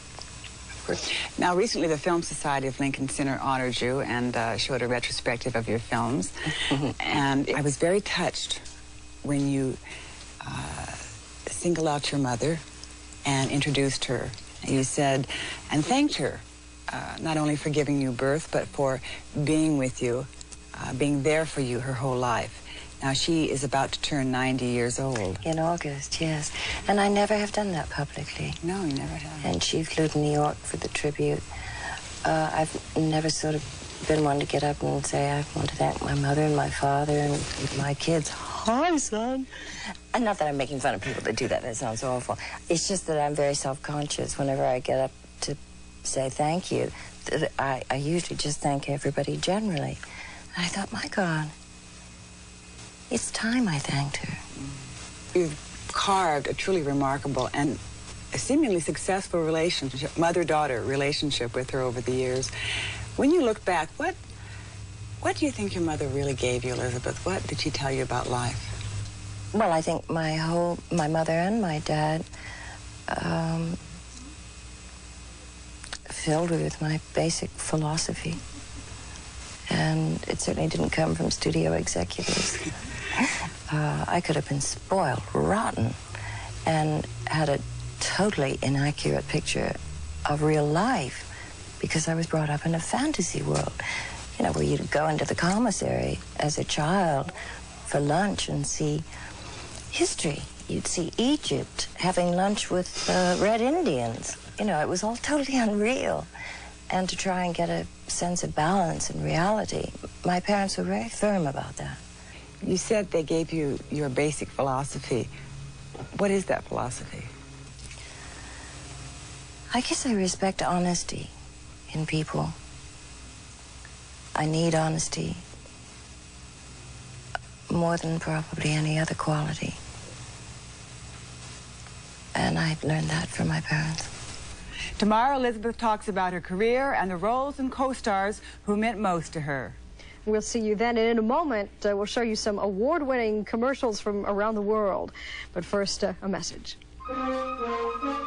Now, recently, the Film Society of Lincoln Center honored you and showed a retrospective of your films. And I was very touched when you singled out your mother and introduced her. You said, and thanked her, not only for giving you birth, but for being with you, being there for you her whole life. Now, she is about to turn 90 years old. In August, yes. And I never have done that publicly. No, you never have. And she flew to New York for the tribute. I've never sort of been one to get up and say, I want to thank my mother and my father and my kids. Hi, son. And not that I'm making fun of people that do that. That sounds awful. It's just that I'm very self-conscious whenever I get up to say thank you. I usually just thank everybody generally. And I thought, my God, it's time I thanked her. You've carved a truly remarkable and a seemingly successful relationship, mother-daughter relationship with her over the years. When you look back, what do you think your mother really gave you, Elizabeth? What did she tell you about life? Well, I think my mother and my dad filled me with my basic philosophy. And it certainly didn't come from studio executives. I could have been spoiled, rotten, and had a totally inaccurate picture of real life because I was brought up in a fantasy world, you know, where you'd go into the commissary as a child for lunch and see history. You'd see Egypt having lunch with Red Indians. You know, it was all totally unreal. And to try and get a sense of balance and reality, my parents were very firm about that. You said they gave you your basic philosophy. What is that philosophy? I guess I respect honesty in people. I need honesty more than probably any other quality. And I learned that from my parents. Tomorrow, Elizabeth talks about her career and the roles and co-stars who meant most to her. We'll see you then, and in a moment, we'll show you some award-winning commercials from around the world. But first, a message. 'Cause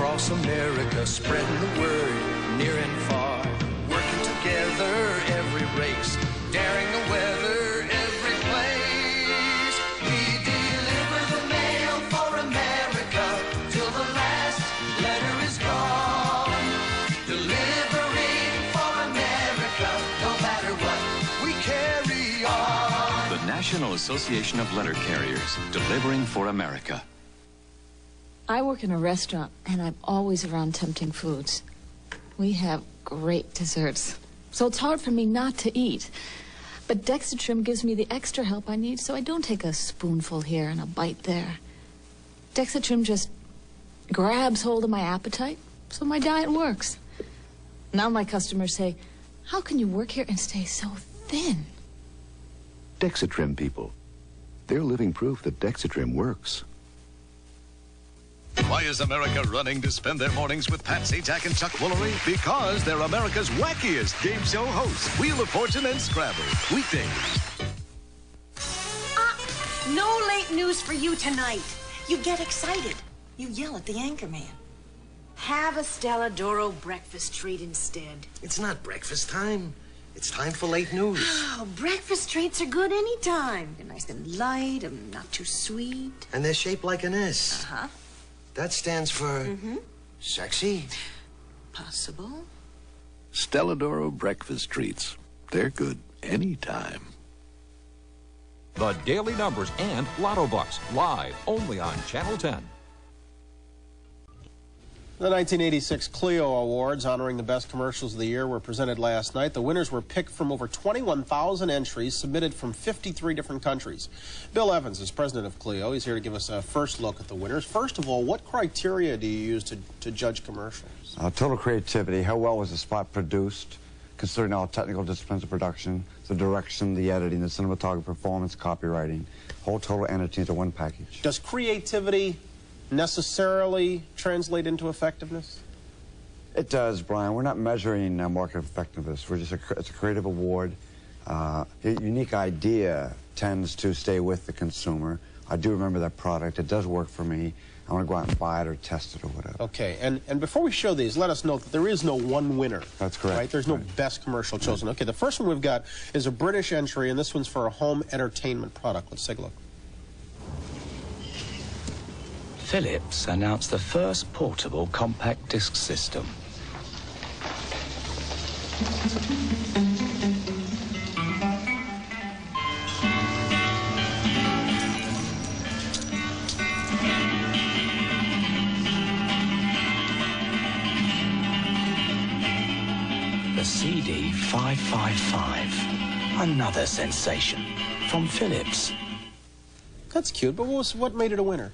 across America, spreading the word near and far, working together every race, daring the weather every place. We deliver the mail for America till the last letter is gone. Delivering for America, no matter what, we carry on. The National Association of Letter Carriers, delivering for America. I work in a restaurant, and I'm always around tempting foods. We have great desserts, so it's hard for me not to eat. But Dexatrim gives me the extra help I need, so I don't take a spoonful here and a bite there. Dexatrim just grabs hold of my appetite, so my diet works. Now my customers say, how can you work here and stay so thin? Dexatrim people. They're living proof that Dexatrim works. Why is America running to spend their mornings with Pat Sajak and Chuck Woolery? Because they're America's wackiest game show hosts. Wheel of Fortune and Scrabble. Weekdays. No late news for you tonight. You get excited. You yell at the anchorman. Have a Stella Doro breakfast treat instead. It's not breakfast time. It's time for late news. Oh, breakfast treats are good anytime. They're nice and light and not too sweet. And they're shaped like an S. Uh-huh. That stands for sexy. Possible. Stella Doro breakfast treats. They're good anytime. The Daily Numbers and Lotto Bucks, live only on Channel 10. The 1986 Clio Awards honoring the best commercials of the year were presented last night. The winners were picked from over 21,000 entries submitted from 53 different countries. Bill Evans is president of Clio. He's here to give us a first look at the winners. First of all, what criteria do you use to judge commercials? Total creativity. How well was the spot produced, considering all technical disciplines of production, the direction, the editing, the cinematography, performance, copywriting, whole total entity into one package. Does creativity necessarily translate into effectiveness? It does, Brian. We're not measuring market effectiveness. We're just it's a creative award. A unique idea tends to stay with the consumer. I do remember that product. It does work for me. I want to go out and buy it or test it or whatever. Okay, and before we show these, let us know that there is no one winner. That's correct. Right? There's no best commercial chosen. Okay, the first one we've got is a British entry, and this one's for a home entertainment product. Let's take a look. Philips announced the first portable compact disc system. The CD 555, another sensation from Philips. That's cute, but what made it a winner?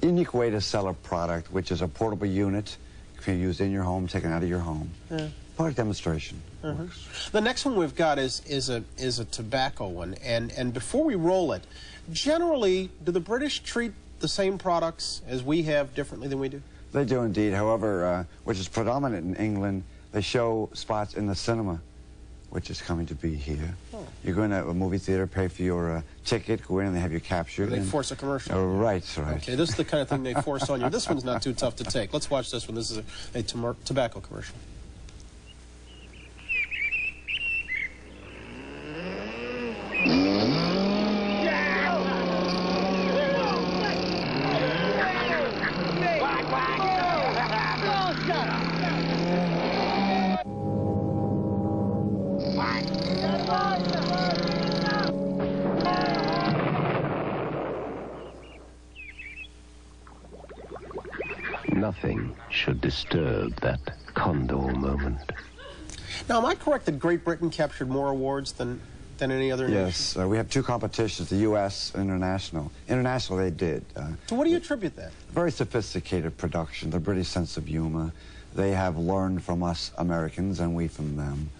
Unique way to sell a product, which is a portable unit. You can use in your home, taken out of your home. Yeah. Product demonstration. The next one we've got is a tobacco one, and before we roll it, generally, do the British treat the same products as we have differently than we do? They do indeed. However, which is predominant in England, they show spots in the cinema, which is coming to be here. Oh. You go in a movie theater, pay for your ticket, go in and they have you captured. They force a commercial. Oh, right. Okay, this is the kind of thing they force on you. This one's not too tough to take. Let's watch this one. This is a tobacco commercial. Nothing should disturb that condor moment. Now, am I correct that Great Britain captured more awards than any other nation? Yes, we have two competitions, the U.S. and international. International, they did. To what do you attribute that? Very sophisticated production, the British sense of humor. They have learned from us Americans and we from them.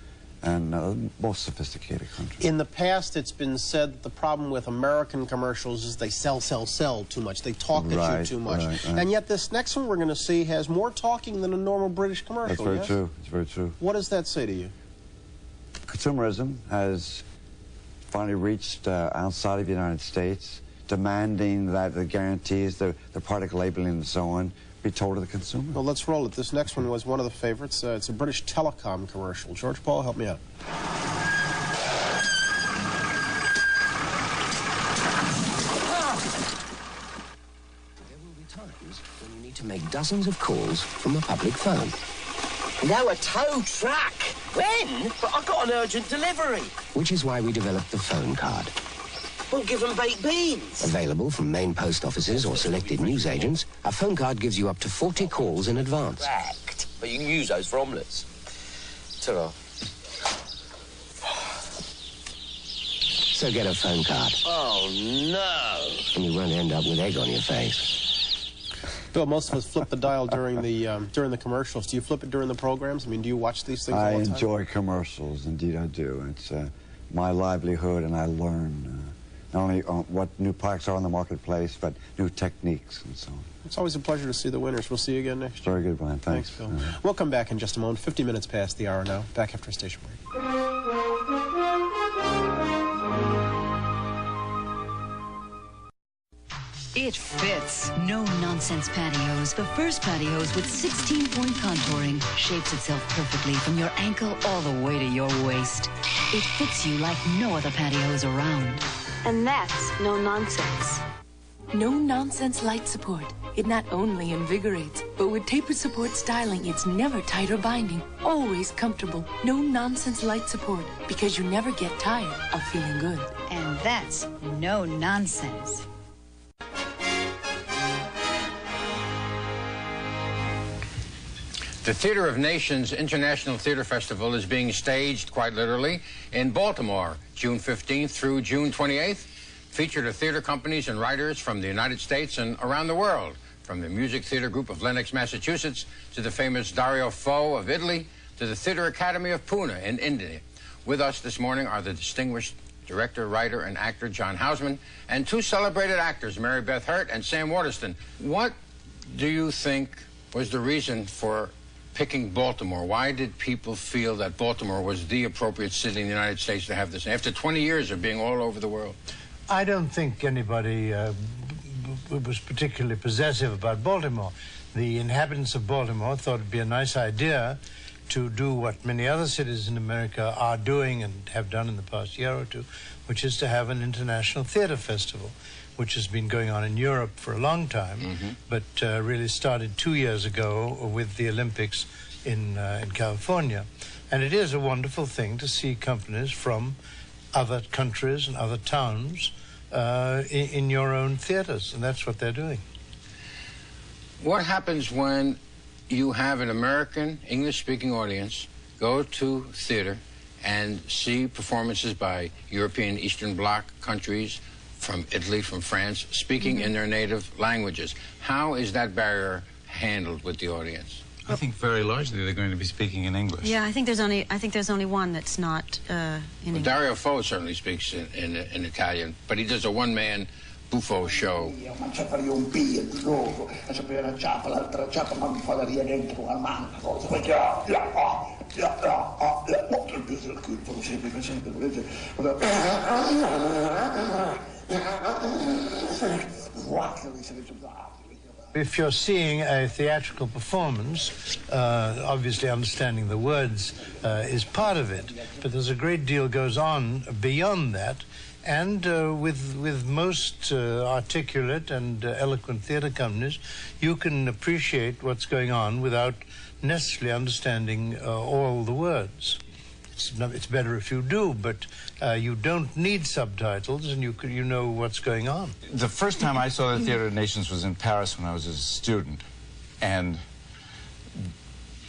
And most sophisticated country. In the past, it's been said that the problem with American commercials is they sell too much. They talk at you too much. Right. And yet this next one we're going to see has more talking than a normal British commercial. That's very true. It's very true. What does that say to you? Consumerism has finally reached outside of the United States, demanding that the guarantees, the product labeling and so on, be told to the consumer. Well, let's roll it. This next one was one of the favorites. It's a British Telecom commercial. George Paul, help me out. There will be times when you need to make dozens of calls from a public phone. Now a tow truck. When? But I've got an urgent delivery. Which is why we developed the phone card. Well, give them baked beans. Available from main post offices or selected newsagents, a phone card gives you up to 40 calls in advance. Correct. But you can use those for omelettes. Ta-ra. So get a phone card. Oh, no. And you won't end up with egg on your face. Bill, most of us flip the dial during the commercials. Do you flip it during the programs? I mean, do you watch these things all the time? I enjoy commercials, indeed I do. It's my livelihood, and I learn not only what new products are on the marketplace, but new techniques and so on. It's always a pleasure to see the winners. We'll see you again next year. Very good, Brian. Thanks. Bill. We'll come back in just a moment. 50 minutes past the hour now. Back after a station break. It fits. No-nonsense patios. The first patios with 16-point contouring. Shapes itself perfectly from your ankle all the way to your waist. It fits you like no other patios around. And that's no-nonsense. No-nonsense light support. It not only invigorates, but with taper support styling, it's never tight or binding. Always comfortable. No-nonsense light support, because you never get tired of feeling good. And that's no-nonsense. The Theater of Nations International Theater Festival is being staged, quite literally, in Baltimore, June 15th through June 28th. Featured are theater companies and writers from the United States and around the world, from the Music Theater Group of Lenox, Massachusetts, to the famous Dario Fo of Italy, to the Theater Academy of Pune in India. With us this morning are the distinguished director, writer, and actor John Houseman, and two celebrated actors, Mary Beth Hurt and Sam Waterston. What do you think was the reason for picking Baltimore? Why did people feel that Baltimore was the appropriate city in the United States to have this, after 20 years of being all over the world? I don't think anybody was particularly possessive about Baltimore. The inhabitants of Baltimore thought it'd be a nice idea to do what many other cities in America are doing and have done in the past year or two, which is to have an international theater festival, which has been going on in Europe for a long time, but really started 2 years ago with the Olympics in California. And it is a wonderful thing to see companies from other countries and other towns in your own theaters, and that's what they're doing. What happens when you have an American English-speaking audience go to theater and see performances by European Eastern Bloc countries, from Italy, from France, speaking in their native languages? How is that barrier handled with the audience? I think very largely they're going to be speaking in English. Yeah, I think there's only one that's not in English. Dario Fo certainly speaks in Italian, but he does a one-man buffo show. If you're seeing a theatrical performance, obviously understanding the words is part of it, but there's a great deal goes on beyond that, and with most articulate and eloquent theater companies, you can appreciate what's going on without necessarily understanding all the words. It's better if you do, but you don't need subtitles, and you know what's going on. The first time I saw the Theater of Nations was in Paris when I was a student, and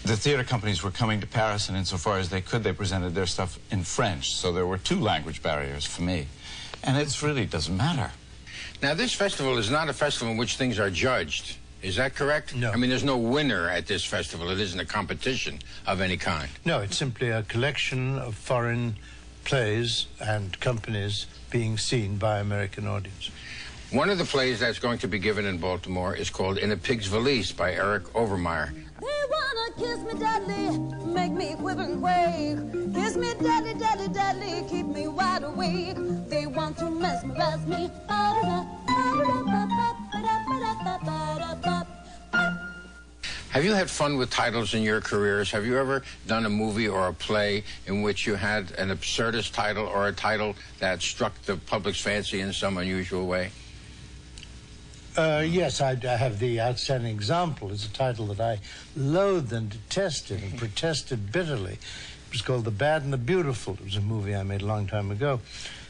the theater companies were coming to Paris, and insofar as they could, they presented their stuff in French, so there were two language barriers for me, and it really doesn't matter. Now, this festival is not a festival in which things are judged. Is that correct? No. I mean, there's no winner at this festival. It isn't a competition of any kind. No, it's simply a collection of foreign plays and companies being seen by American audience. One of the plays that's going to be given in Baltimore is called In a Pig's Valise by Eric Overmyer. They wanna kiss me deadly, make me quiver and quake. Kiss me deadly, deadly, deadly, keep me wide awake. They want to mesmerize me. Have you had fun with titles in your careers? Have you ever done a movie or a play in which you had an absurdist title or a title that struck the public's fancy in some unusual way? Yes, I have the outstanding example. It's a title that I loathed and detested and protested bitterly. It was called The Bad and the Beautiful. It was a movie I made a long time ago.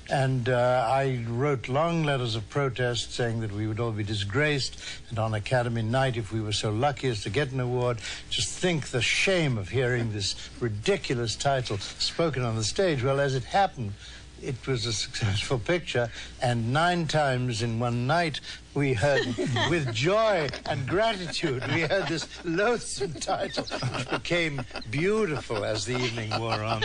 And I wrote long letters of protest saying that we would all be disgraced, and on Academy night, if we were so lucky as to get an award, just think the shame of hearing this ridiculous title spoken on the stage. Well, as it happened, it was a successful picture, and 9 times in one night we heard, with joy and gratitude, we heard this loathsome title, which became beautiful as the evening wore on.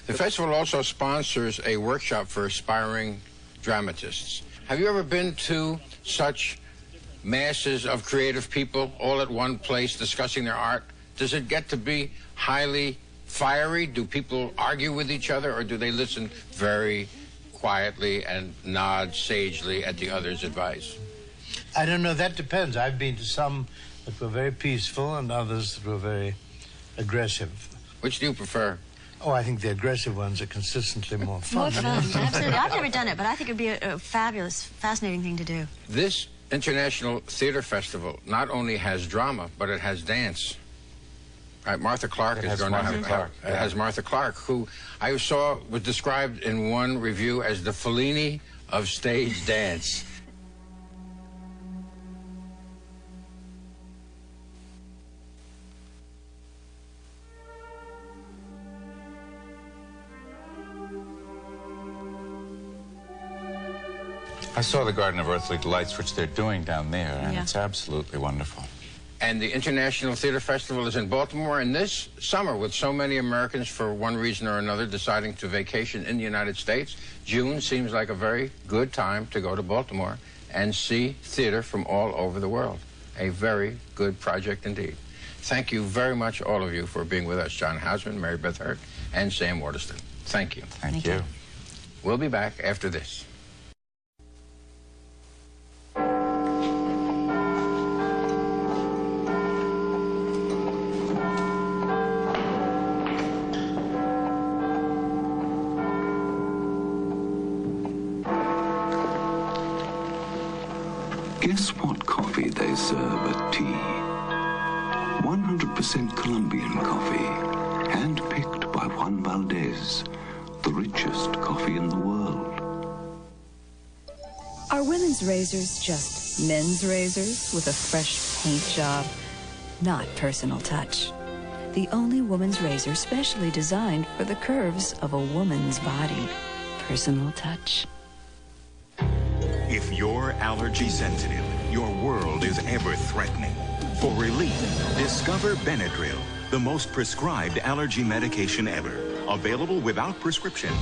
The festival also sponsors a workshop for aspiring dramatists. Have you ever been to such masses of creative people all at one place discussing their art? Does it get to be highly fiery? Do people argue with each other, or do they listen very quietly and nod sagely at the other's advice? I don't know. That depends. I've been to some that were very peaceful and others that were very aggressive. Which do you prefer? Oh, I think the aggressive ones are consistently more fun. More fun, absolutely. I've never done it, but I think it would be a fabulous, fascinating thing to do. This International Theater Festival not only has drama, but it has dance. Right, Martha Clark is going to have Clark. It has Martha Clark, who I saw was described in one review as the Fellini of stage dance. I saw the Garden of Earthly Delights, which they're doing down there, and it's absolutely wonderful. And the International Theater Festival is in Baltimore, and this summer, with so many Americans for one reason or another deciding to vacation in the United States, June seems like a very good time to go to Baltimore and see theater from all over the world. A very good project indeed. Thank you very much, all of you, for being with us. John Hausman, Mary Beth Hurt, and Sam Waterston. Thank you. Thank you. We'll be back after this. Guess what coffee they serve at tea? 100% Colombian coffee, hand-picked by Juan Valdez, the richest coffee in the world. Are women's razors just men's razors with a fresh paint job? Not personal touch. The only woman's razor specially designed for the curves of a woman's body. Personal touch. If you're allergy sensitive, your world is ever threatening. For relief, discover Benadryl, the most prescribed allergy medication ever. Available without prescription.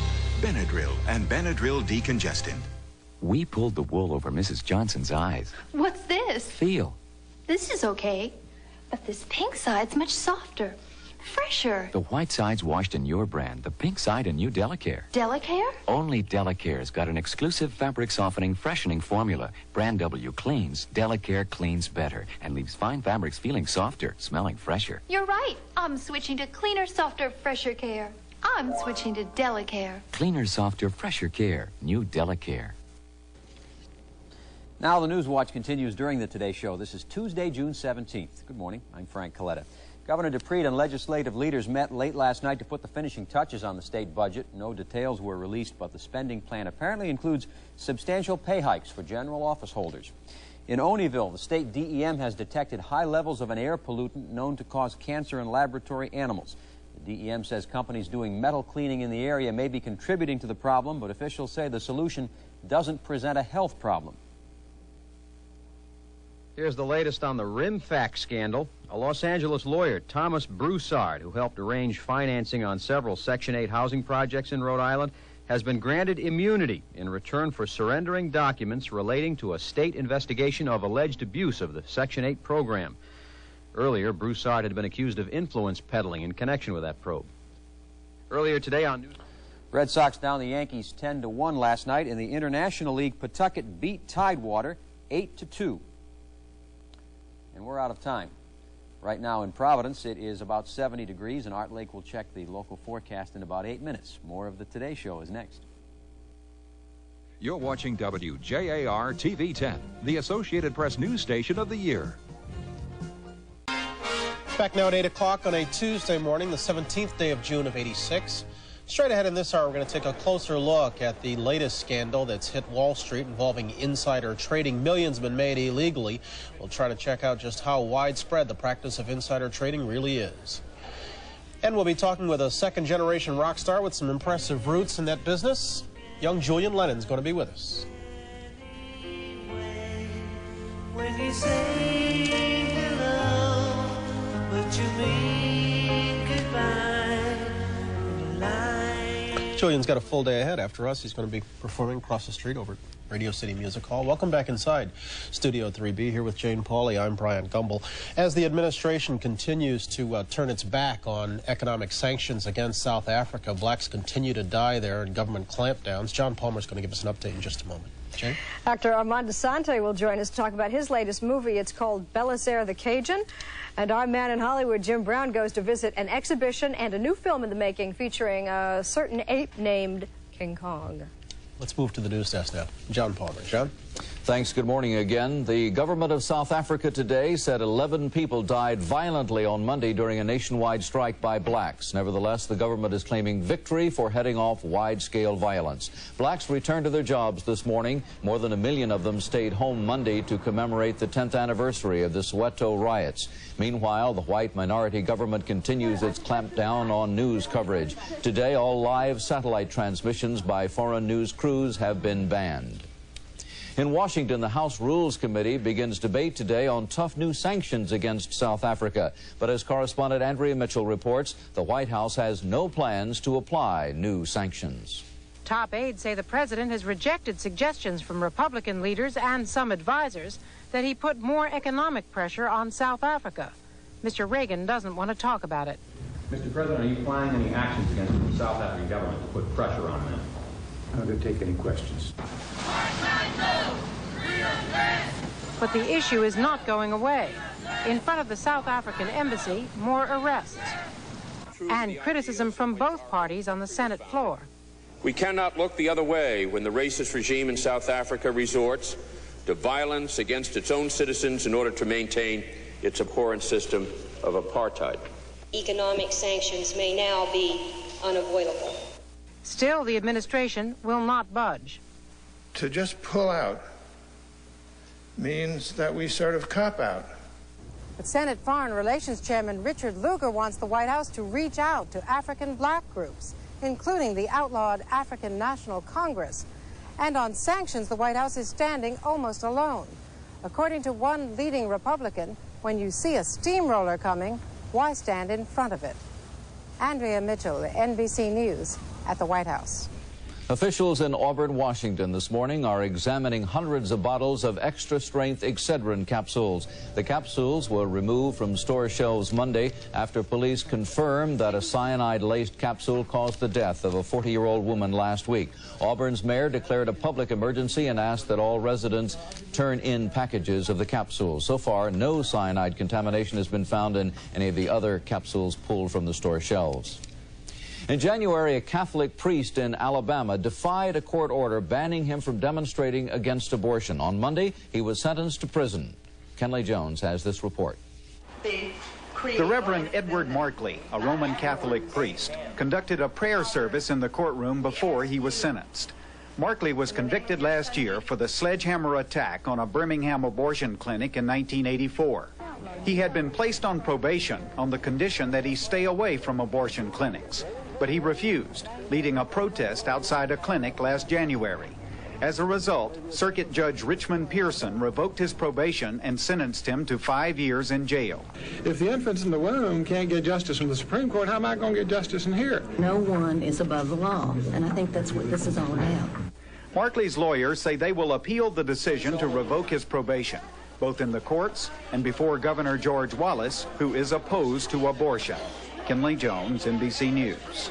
Benadryl and Benadryl decongestant. We pulled the wool over Mrs. Johnson's eyes. What's this? Feel. This is okay, but this pink side's much softer, fresher. The white side's washed in your brand, the pink side in new Delicare. Delicare? Only Delicare's got an exclusive fabric softening, freshening formula. Brand W cleans, Delicare cleans better, and leaves fine fabrics feeling softer, smelling fresher. You're right. I'm switching to cleaner, softer, fresher care. I'm switching to Delicare. Cleaner, softer, fresher care. New Delicare. Now the News Watch continues during the Today Show. This is Tuesday, June 17th. Good morning. I'm Frank Coletta. Governor DePreet and legislative leaders met late last night to put the finishing touches on the state budget. No details were released, but the spending plan apparently includes substantial pay hikes for general office holders. In Oneyville, the state DEM has detected high levels of an air pollutant known to cause cancer in laboratory animals. The DEM says companies doing metal cleaning in the area may be contributing to the problem, but officials say the solution doesn't present a health problem. Here's the latest on the RimFax scandal. A Los Angeles lawyer, Thomas Broussard, who helped arrange financing on several Section 8 housing projects in Rhode Island, has been granted immunity in return for surrendering documents relating to a state investigation of alleged abuse of the Section 8 program. Earlier, Broussard had been accused of influence peddling in connection with that probe. Earlier today on News... Red Sox down the Yankees 10-1 last night. In the International League, Pawtucket beat Tidewater 8-2. And we're out of time. Right now in Providence, it is about 70 degrees, and Art Lake will check the local forecast in about 8 minutes. More of the Today Show is next. You're watching WJAR TV 10, the Associated Press news station of the year. Back now at 8 o'clock on a Tuesday morning, the 17th day of June of '86. Straight ahead in this hour, we're going to take a closer look at the latest scandal that's hit Wall Street involving insider trading. Millions have been made illegally. We'll try to check out just how widespread the practice of insider trading really is. And we'll be talking with a second-generation rock star with some impressive roots in that business. Young Julian Lennon's going to be with us. When you say hello, but you mean goodbye. Julian's got a full day ahead after us. He's going to be performing across the street over at Radio City Music Hall. Welcome back inside Studio 3B here with Jane Pauley. I'm Brian Gumble. As the administration continues to turn its back on economic sanctions against South Africa, blacks continue to die there in government clampdowns. John Palmer's going to give us an update in just a moment. Jane? Actor Armand Desante will join us to talk about his latest movie. It's called Belissaire the Cajun. And our man in Hollywood, Jim Brown, goes to visit an exhibition and a new film in the making featuring a certain ape named King Kong. Let's move to the news desk now. John Palmer. John? Thanks. Good morning again. The government of South Africa today said 11 people died violently on Monday during a nationwide strike by blacks. Nevertheless, the government is claiming victory for heading off wide-scale violence. Blacks returned to their jobs this morning. More than 1 million of them stayed home Monday to commemorate the 10th anniversary of the Soweto riots. Meanwhile, the white minority government continues its clampdown on news coverage. Today, all live satellite transmissions by foreign news crews have been banned. In Washington, the House Rules Committee begins debate today on tough new sanctions against South Africa. But as correspondent Andrea Mitchell reports, the White House has no plans to apply new sanctions. Top aides say the president has rejected suggestions from Republican leaders and some advisors that he put more economic pressure on South Africa. Mr. Reagan doesn't want to talk about it. Mr. President, are you planning any actions against the South African government to put pressure on them? I'm not going to take any questions. But the issue is not going away. In front of the South African embassy, more arrests and criticism from both parties on the Senate floor. We cannot look the other way when the racist regime in South Africa resorts to violence against its own citizens in order to maintain its abhorrent system of apartheid. Economic sanctions may now be unavoidable. Still, the administration will not budge. To just pull out means that we sort of cop out. But Senate Foreign Relations Chairman Richard Lugar wants the White House to reach out to African black groups, including the outlawed African National Congress. And on sanctions, the White House is standing almost alone. According to one leading Republican, when you see a steamroller coming, why stand in front of it? Andrea Mitchell, NBC News, at the White House. Officials in Auburn, Washington this morning are examining hundreds of bottles of extra-strength Excedrin capsules. The capsules were removed from store shelves Monday after police confirmed that a cyanide-laced capsule caused the death of a 40-year-old woman last week. Auburn's mayor declared a public emergency and asked that all residents turn in packages of the capsules. So far, no cyanide contamination has been found in any of the other capsules pulled from the store shelves. In January, a Catholic priest in Alabama defied a court order banning him from demonstrating against abortion. On Monday, he was sentenced to prison. Kenley Jones has this report. The Reverend Edward Markley, a Roman Catholic priest, conducted a prayer service in the courtroom before he was sentenced. Markley was convicted last year for the sledgehammer attack on a Birmingham abortion clinic in 1984. He had been placed on probation on the condition that he stay away from abortion clinics. But he refused, leading a protest outside a clinic last January. As a result, Circuit Judge Richmond Pearson revoked his probation and sentenced him to 5 years in jail. If the infants in the womb can't get justice from the Supreme Court, how am I going to get justice in here? No one is above the law, and I think that's what this is all about. Markley's lawyers say they will appeal the decision to revoke his probation, both in the courts and before Governor George Wallace, who is opposed to abortion. Kenley Jones, NBC News.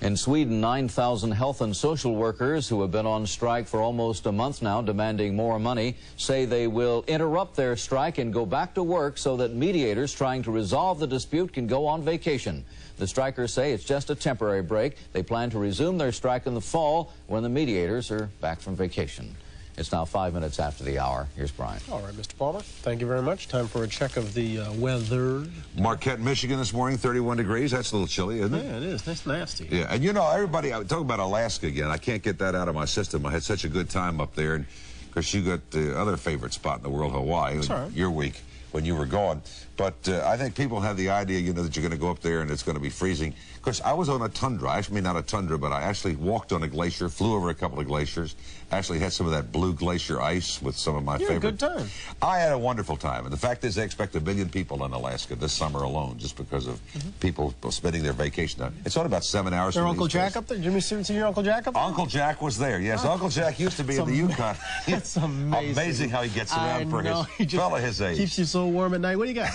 In Sweden, 9,000 health and social workers who have been on strike for almost a month now demanding more money say they will interrupt their strike and go back to work so that mediators trying to resolve the dispute can go on vacation. The strikers say it's just a temporary break. They plan to resume their strike in the fall when the mediators are back from vacation. It's now 5 minutes after the hour. Here's Brian. All right, Mr. Palmer, thank you very much. Time for a check of the weather. Marquette, Michigan this morning, 31 degrees. That's a little chilly, isn't it? Yeah, it is. That's nasty. Yeah, and you know, everybody, I talk about Alaska again. I can't get that out of my system. I had such a good time up there, and because you got the other favorite spot in the world, Hawaii, your week when you were gone. But I think people have the idea, you know, that you're going to go up there and it's going to be freezing. Because I was on a tundra, actually not a tundra, but I actually walked on a glacier, flew over a couple of glaciers, actually had some of that blue glacier ice with some of my favorite. You had a good time. I had a wonderful time. And the fact is they expect 1 million people in Alaska this summer alone just because of people spending their vacation time. It's only about 7 hours Is from Uncle Jack up there? Jimmy Stewart, see your Uncle Jack up there? Uncle Jack was there, yes. Uncle Jack used to be in the Yukon. It's amazing. Amazing how he gets around for his fella his age. Keeps you so warm at night. What do you got?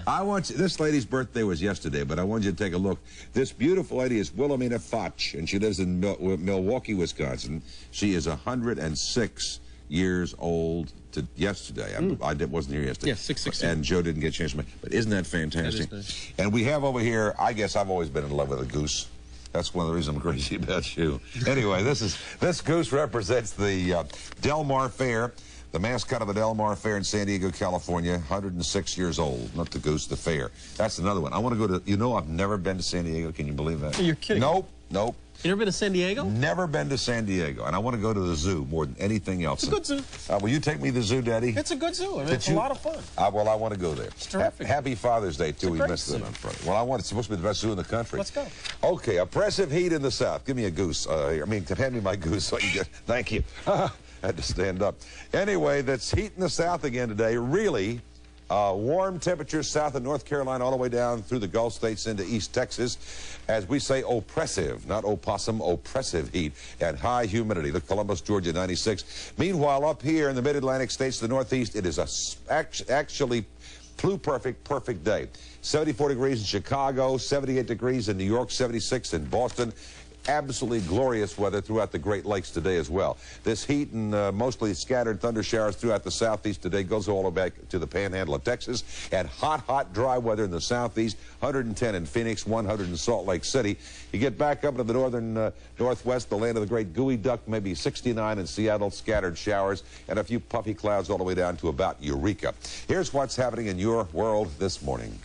I want you, this lady's birthday was yesterday, but I want you to take a look. This beautiful lady is Wilhelmina Foch, and she lives in Milwaukee, Wisconsin. She is 106 years old yesterday. I wasn't here yesterday. Yes, 616. And Joe didn't get a chance to make. But isn't that fantastic? That is nice. And we have over here, I guess I've always been in love with a goose. That's one of the reasons I'm crazy about you. Anyway, this goose represents the Del Mar Fair. The mascot of the Del Mar Fair in San Diego, California, 106 years old. Not the goose, the fair. That's another one. I want to go to, you know, I've never been to San Diego. Can you believe that? You're kidding. Nope. You never been to San Diego? Never been to San Diego. And I want to go to the zoo more than anything else. It's a good zoo. Will you take me to the zoo, Daddy? It's a good zoo. I mean, it's a lot of fun. Well, I want to go there. It's terrific. Happy Father's Day, too. We missed it on Friday. Well, it's supposed to be the best zoo in the country. Let's go. Okay, oppressive heat in the South. Give me a goose. Hand me my goose. So you get, thank you. Had to stand up. Anyway, that's heat in the South again today. Really warm temperatures south of North Carolina all the way down through the Gulf states into East Texas. As we say, oppressive, not opossum, oppressive heat and high humidity. Look, Columbus, Georgia, 96. Meanwhile, up here in the mid-Atlantic states, the Northeast, it is actually perfect day. 74 degrees in Chicago, 78 degrees in New York, 76 in Boston. Absolutely glorious weather throughout the Great Lakes today as well. This heat and mostly scattered thunder showers throughout the southeast today goes all the way back to the panhandle of Texas. And hot, dry weather in the southeast, 110 in Phoenix, 100 in Salt Lake City. You get back up into the northern northwest, the land of the great gooey duck, maybe 69 in Seattle, scattered showers, and a few puffy clouds all the way down to about Eureka. Here's what's happening in your world this morning.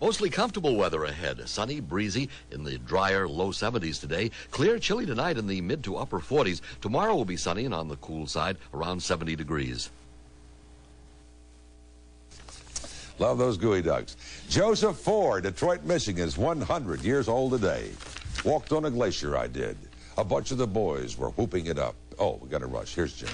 Mostly comfortable weather ahead. Sunny, breezy in the drier low 70s today. Clear, chilly tonight in the mid to upper 40s. Tomorrow will be sunny and on the cool side, around 70 degrees. Love those gooey ducks. Joseph Ford, Detroit, Michigan, is 100 years old today. Walked on a glacier, I did. A bunch of the boys were whooping it up. Oh, we got to rush. Here's Jim.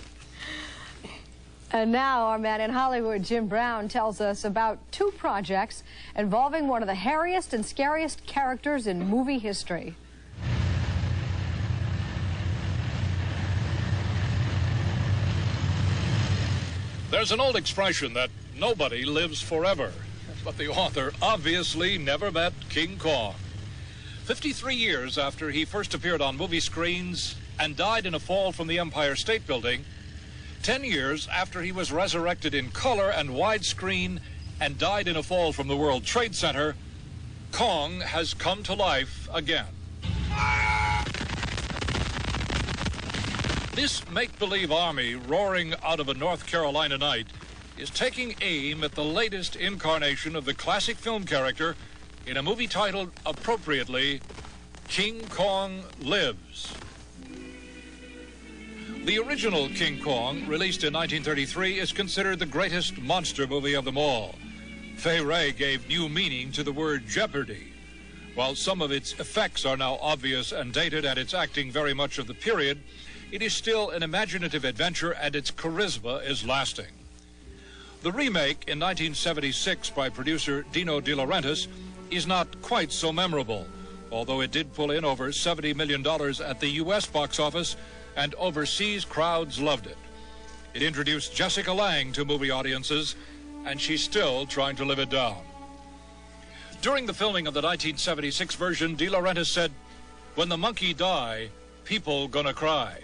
And now our man in Hollywood, Jim Brown, tells us about 2 projects involving one of the hairiest and scariest characters in movie history. There's an old expression that nobody lives forever, but the author obviously never met King Kong. 53 years after he first appeared on movie screens and died in a fall from the Empire State Building, 10 years after he was resurrected in color and widescreen and died in a fall from the World Trade Center, Kong has come to life again. This make-believe army roaring out of a North Carolina night is taking aim at the latest incarnation of the classic film character in a movie titled, appropriately, King Kong Lives. The original King Kong, released in 1933, is considered the greatest monster movie of them all. Fay Wray gave new meaning to the word jeopardy. While some of its effects are now obvious and dated and its acting very much of the period, it is still an imaginative adventure and its charisma is lasting. The remake in 1976 by producer Dino De Laurentiis is not quite so memorable, although it did pull in over $70 million at the U.S. box office, and overseas crowds loved it. It introduced Jessica Lange to movie audiences, and she's still trying to live it down. During the filming of the 1976 version, De Laurentiis said, when the monkey die, people gonna cry.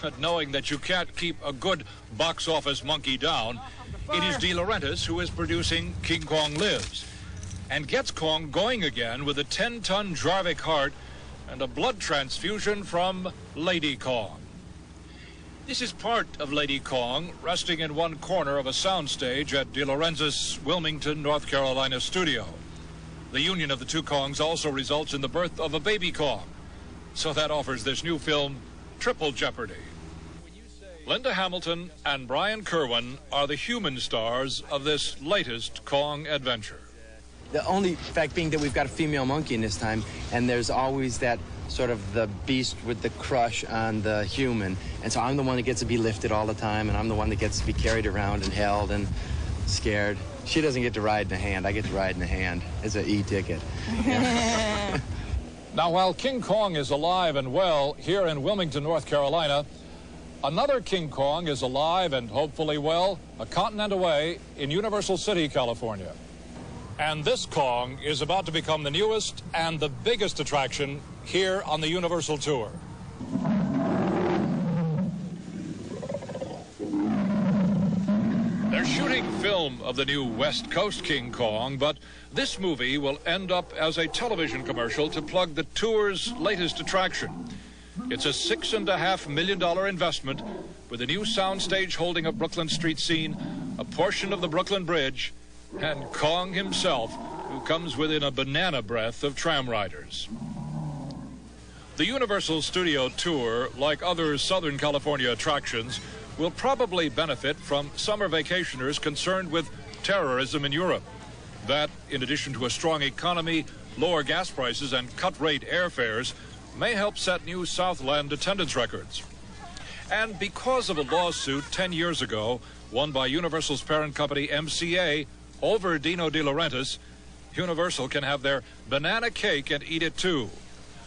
But knowing that you can't keep a good box office monkey down, it is De Laurentiis who is producing King Kong Lives and gets Kong going again with a 10-ton Jarvik heart and a blood transfusion from Lady Kong. This is part of Lady Kong resting in one corner of a soundstage at De Laurentiis' Wilmington, North Carolina studio. The union of the two Kongs also results in the birth of a baby Kong. So that offers this new film triple jeopardy. Linda Hamilton and Brian Kerwin are the human stars of this latest Kong adventure. The only fact being that we've got a female monkey in this time, and there's always that sort of the beast with the crush on the human. And so I'm the one that gets to be lifted all the time, and I'm the one that gets to be carried around and held and scared. She doesn't get to ride in the hand. I get to ride in the hand. It's an e-ticket. Now, while King Kong is alive and well here in Wilmington, North Carolina, another King Kong is alive and hopefully well a continent away in Universal City, California. And this Kong is about to become the newest and the biggest attraction here on the Universal Tour. They're shooting film of the new West Coast King Kong, but this movie will end up as a television commercial to plug the tour's latest attraction. It's a $6.5 million investment with a new soundstage holding a Brooklyn street scene, a portion of the Brooklyn Bridge, and Kong himself, who comes within a banana breath of tram riders. The Universal Studio Tour, like other Southern California attractions, will probably benefit from summer vacationers concerned with terrorism in Europe. That, in addition to a strong economy, lower gas prices, and cut-rate airfares, may help set new Southland attendance records. And because of a lawsuit 10 years ago, won by Universal's parent company MCA, over Dino De Laurentiis, Universal can have their banana cake and eat it too.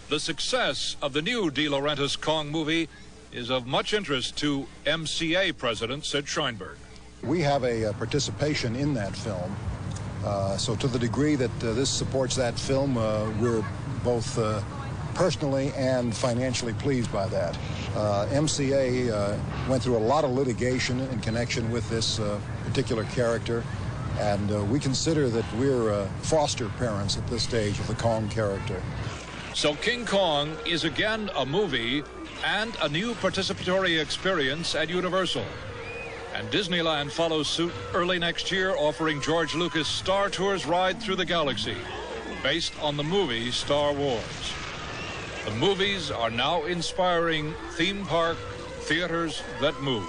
The success of the new De Laurentiis Kong movie is of much interest to MCA President Sid Sheinberg. We have a participation in that film, so to the degree that this supports that film, we're both personally and financially pleased by that. MCA went through a lot of litigation in connection with this particular character, and we consider that we're foster parents at this stage of the Kong character. So King Kong is again a movie and a new participatory experience at Universal. And Disneyland follows suit early next year, offering George Lucas' Star Tours Ride Through the Galaxy, based on the movie Star Wars. The movies are now inspiring theme park theaters that move.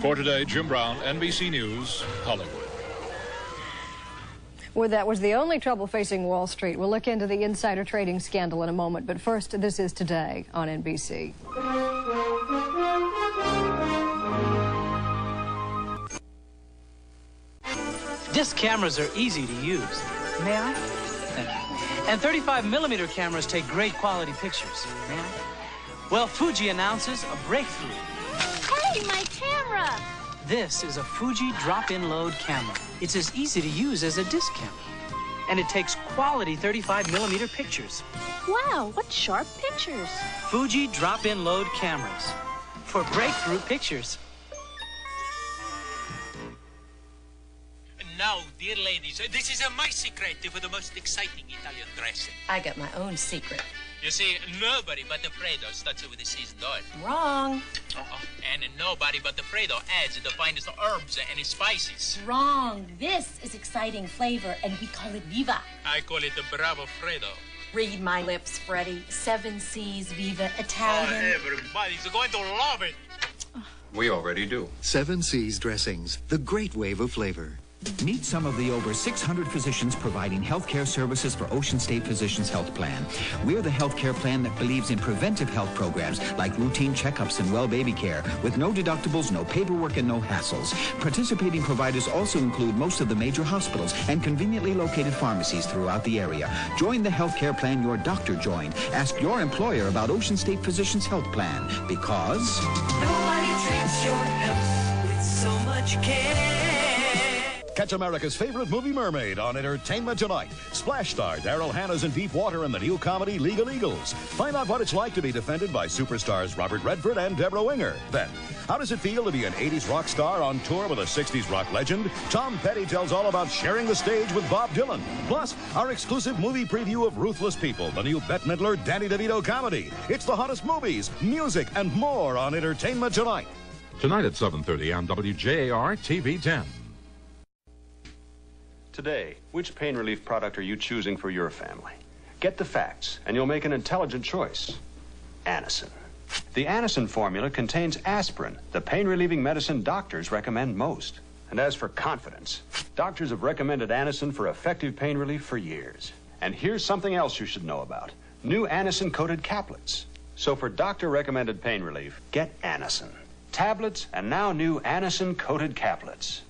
For today, Jim Brown, NBC News, Hollywood. Well, that was the only trouble facing Wall Street. We'll look into the insider trading scandal in a moment, but first, this is Today on NBC. Disc cameras are easy to use. May I? And 35mm cameras take great quality pictures. May I? Well, Fuji announces a breakthrough. Hey, my camera! This is a Fuji drop-in load camera. It's as easy to use as a disc camera. And it takes quality 35mm pictures. Wow, what sharp pictures. Fuji drop-in load cameras for breakthrough pictures. Now, dear ladies, this is my secret for the most exciting Italian dressing. I got my own secret. You see, nobody but the Fredo starts with the seasoned oil. Wrong. And nobody but the Fredo adds the finest herbs and spices. Wrong. This is exciting flavor, and we call it Viva. I call it the Bravo Fredo. Read my lips, Freddie. 7 C's, Viva, Italian. Oh, everybody's going to love it. We already do. 7 C's dressings, the great wave of flavor. Meet some of the over 600 physicians providing healthcare services for Ocean State Physicians Health Plan. We're the healthcare plan that believes in preventive health programs like routine checkups and well baby care with no deductibles, no paperwork, and no hassles. Participating providers also include most of the major hospitals and conveniently located pharmacies throughout the area. Join the healthcare plan your doctor joined. Ask your employer about Ocean State Physicians Health Plan because nobody treats your health with so much care. Catch America's favorite movie Mermaid on Entertainment Tonight. Splash star Daryl Hannah's in deep water in the new comedy Legal Eagles. Find out what it's like to be defended by superstars Robert Redford and Deborah Winger. Then, how does it feel to be an 80s rock star on tour with a 60s rock legend? Tom Petty tells all about sharing the stage with Bob Dylan. Plus, our exclusive movie preview of Ruthless People, the new Bette Midler, Danny DeVito comedy. It's the hottest movies, music, and more on Entertainment Tonight. Tonight at 7:30 on WJAR TV 10. Today, which pain relief product are you choosing for your family? Get the facts, and you'll make an intelligent choice. Anacin. The Anacin formula contains aspirin, the pain-relieving medicine doctors recommend most. And as for confidence, doctors have recommended Anacin for effective pain relief for years. And here's something else you should know about. New Anacin-coated caplets. So for doctor-recommended pain relief, get Anacin. Tablets and now new Anacin-coated caplets.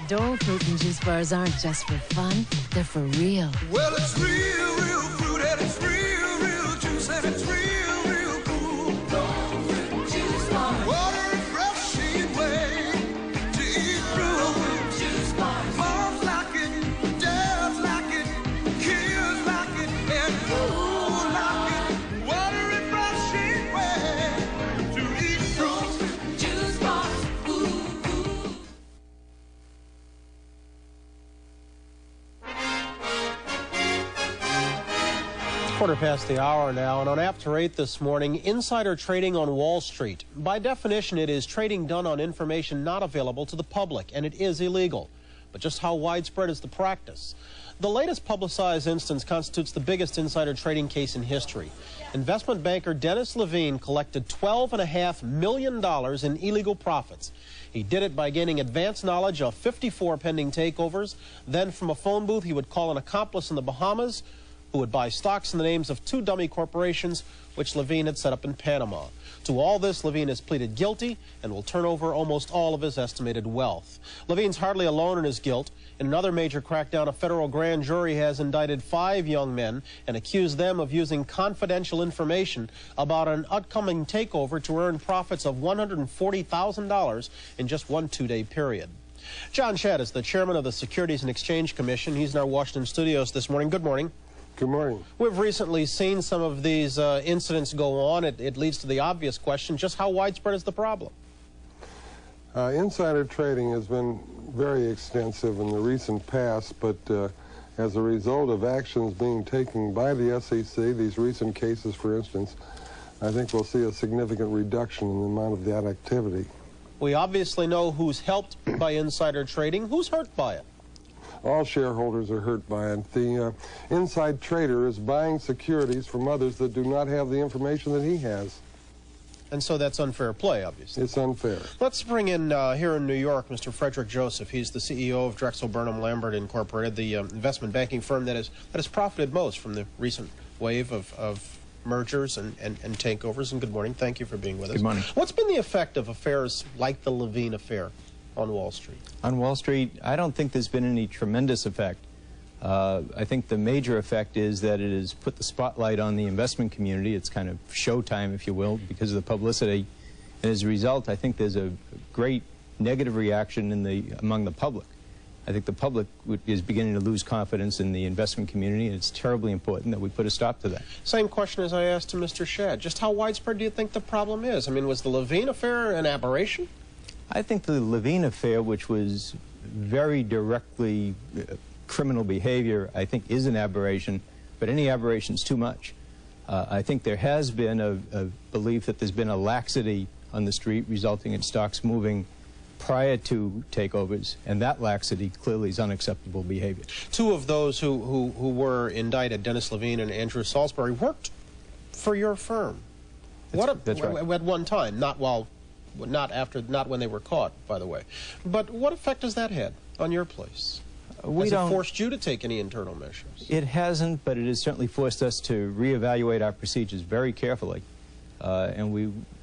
Dole fruit and juice bars aren't just for fun, they're for real. Well, it's real, real fruit, and it's real, real juice, and it's real, real cool. Dole fruit juice bars. What a refreshing way to eat fruit. Juice bars. Moms like it, dads like it, kids like it, and who like it. What a refreshing way to eat fruit. Juice bars. Quarter past the hour now, and on After 8 this morning, insider trading on Wall Street. By definition, it is trading done on information not available to the public, and it is illegal. But just how widespread is the practice? The latest publicized instance constitutes the biggest insider trading case in history. Investment banker Dennis Levine collected $12.5 million in illegal profits. He did it by gaining advance knowledge of 54 pending takeovers. Then from a phone booth, he would call an accomplice in the Bahamas who would buy stocks in the names of 2 dummy corporations which Levine had set up in Panama. To all this, Levine has pleaded guilty and will turn over almost all of his estimated wealth. Levine's hardly alone in his guilt. In another major crackdown, a federal grand jury has indicted 5 young men and accused them of using confidential information about an upcoming takeover to earn profits of $140,000 in just one 2-day period. John Shedd is the chairman of the Securities and Exchange Commission. He's in our Washington studios this morning. Good morning. Good morning. We've recently seen some of these incidents go on. It leads to the obvious question, just how widespread is the problem? Insider trading has been very extensive in the recent past, but as a result of actions being taken by the SEC, these recent cases, for instance, I think we'll see a significant reduction in the amount of that activity. We obviously know who's helped by insider trading. Who's hurt by it? All shareholders are hurt by it. The inside trader is buying securities from others that do not have the information that he has. And so that's unfair play, obviously. It's unfair. Let's bring in, here in New York, Mr. Frederick Joseph. He's the CEO of Drexel Burnham Lambert Incorporated, the investment banking firm that has profited most from the recent wave of mergers and takeovers. And good morning. Thank you for being with us. Good morning. What's been the effect of affairs like the Levine affair on Wall Street? On Wall Street, I don't think there's been any tremendous effect. I think the major effect is that it has put the spotlight on the investment community. It's kind of showtime, if you will, because of the publicity. And as a result, I think there's a great negative reaction among the public. I think the public is beginning to lose confidence in the investment community, and it's terribly important that we put a stop to that. Same question as I asked to Mr. Shedd. Just how widespread do you think the problem is? I mean, was the Levine affair an aberration? I think the Levine affair, which was very directly criminal behavior, I think is an aberration, but any aberration is too much. I think there has been a belief that there's been a laxity on the street resulting in stocks moving prior to takeovers, and that laxity clearly is unacceptable behavior. 2 of those who were indicted, Dennis Levine and Andrew Salisbury, worked for your firm. That's right. At one time, not when they were caught, by the way. But what effect has that had on your place? Has it forced you to take any internal measures? It hasn't, but it has certainly forced us to reevaluate our procedures very carefully. And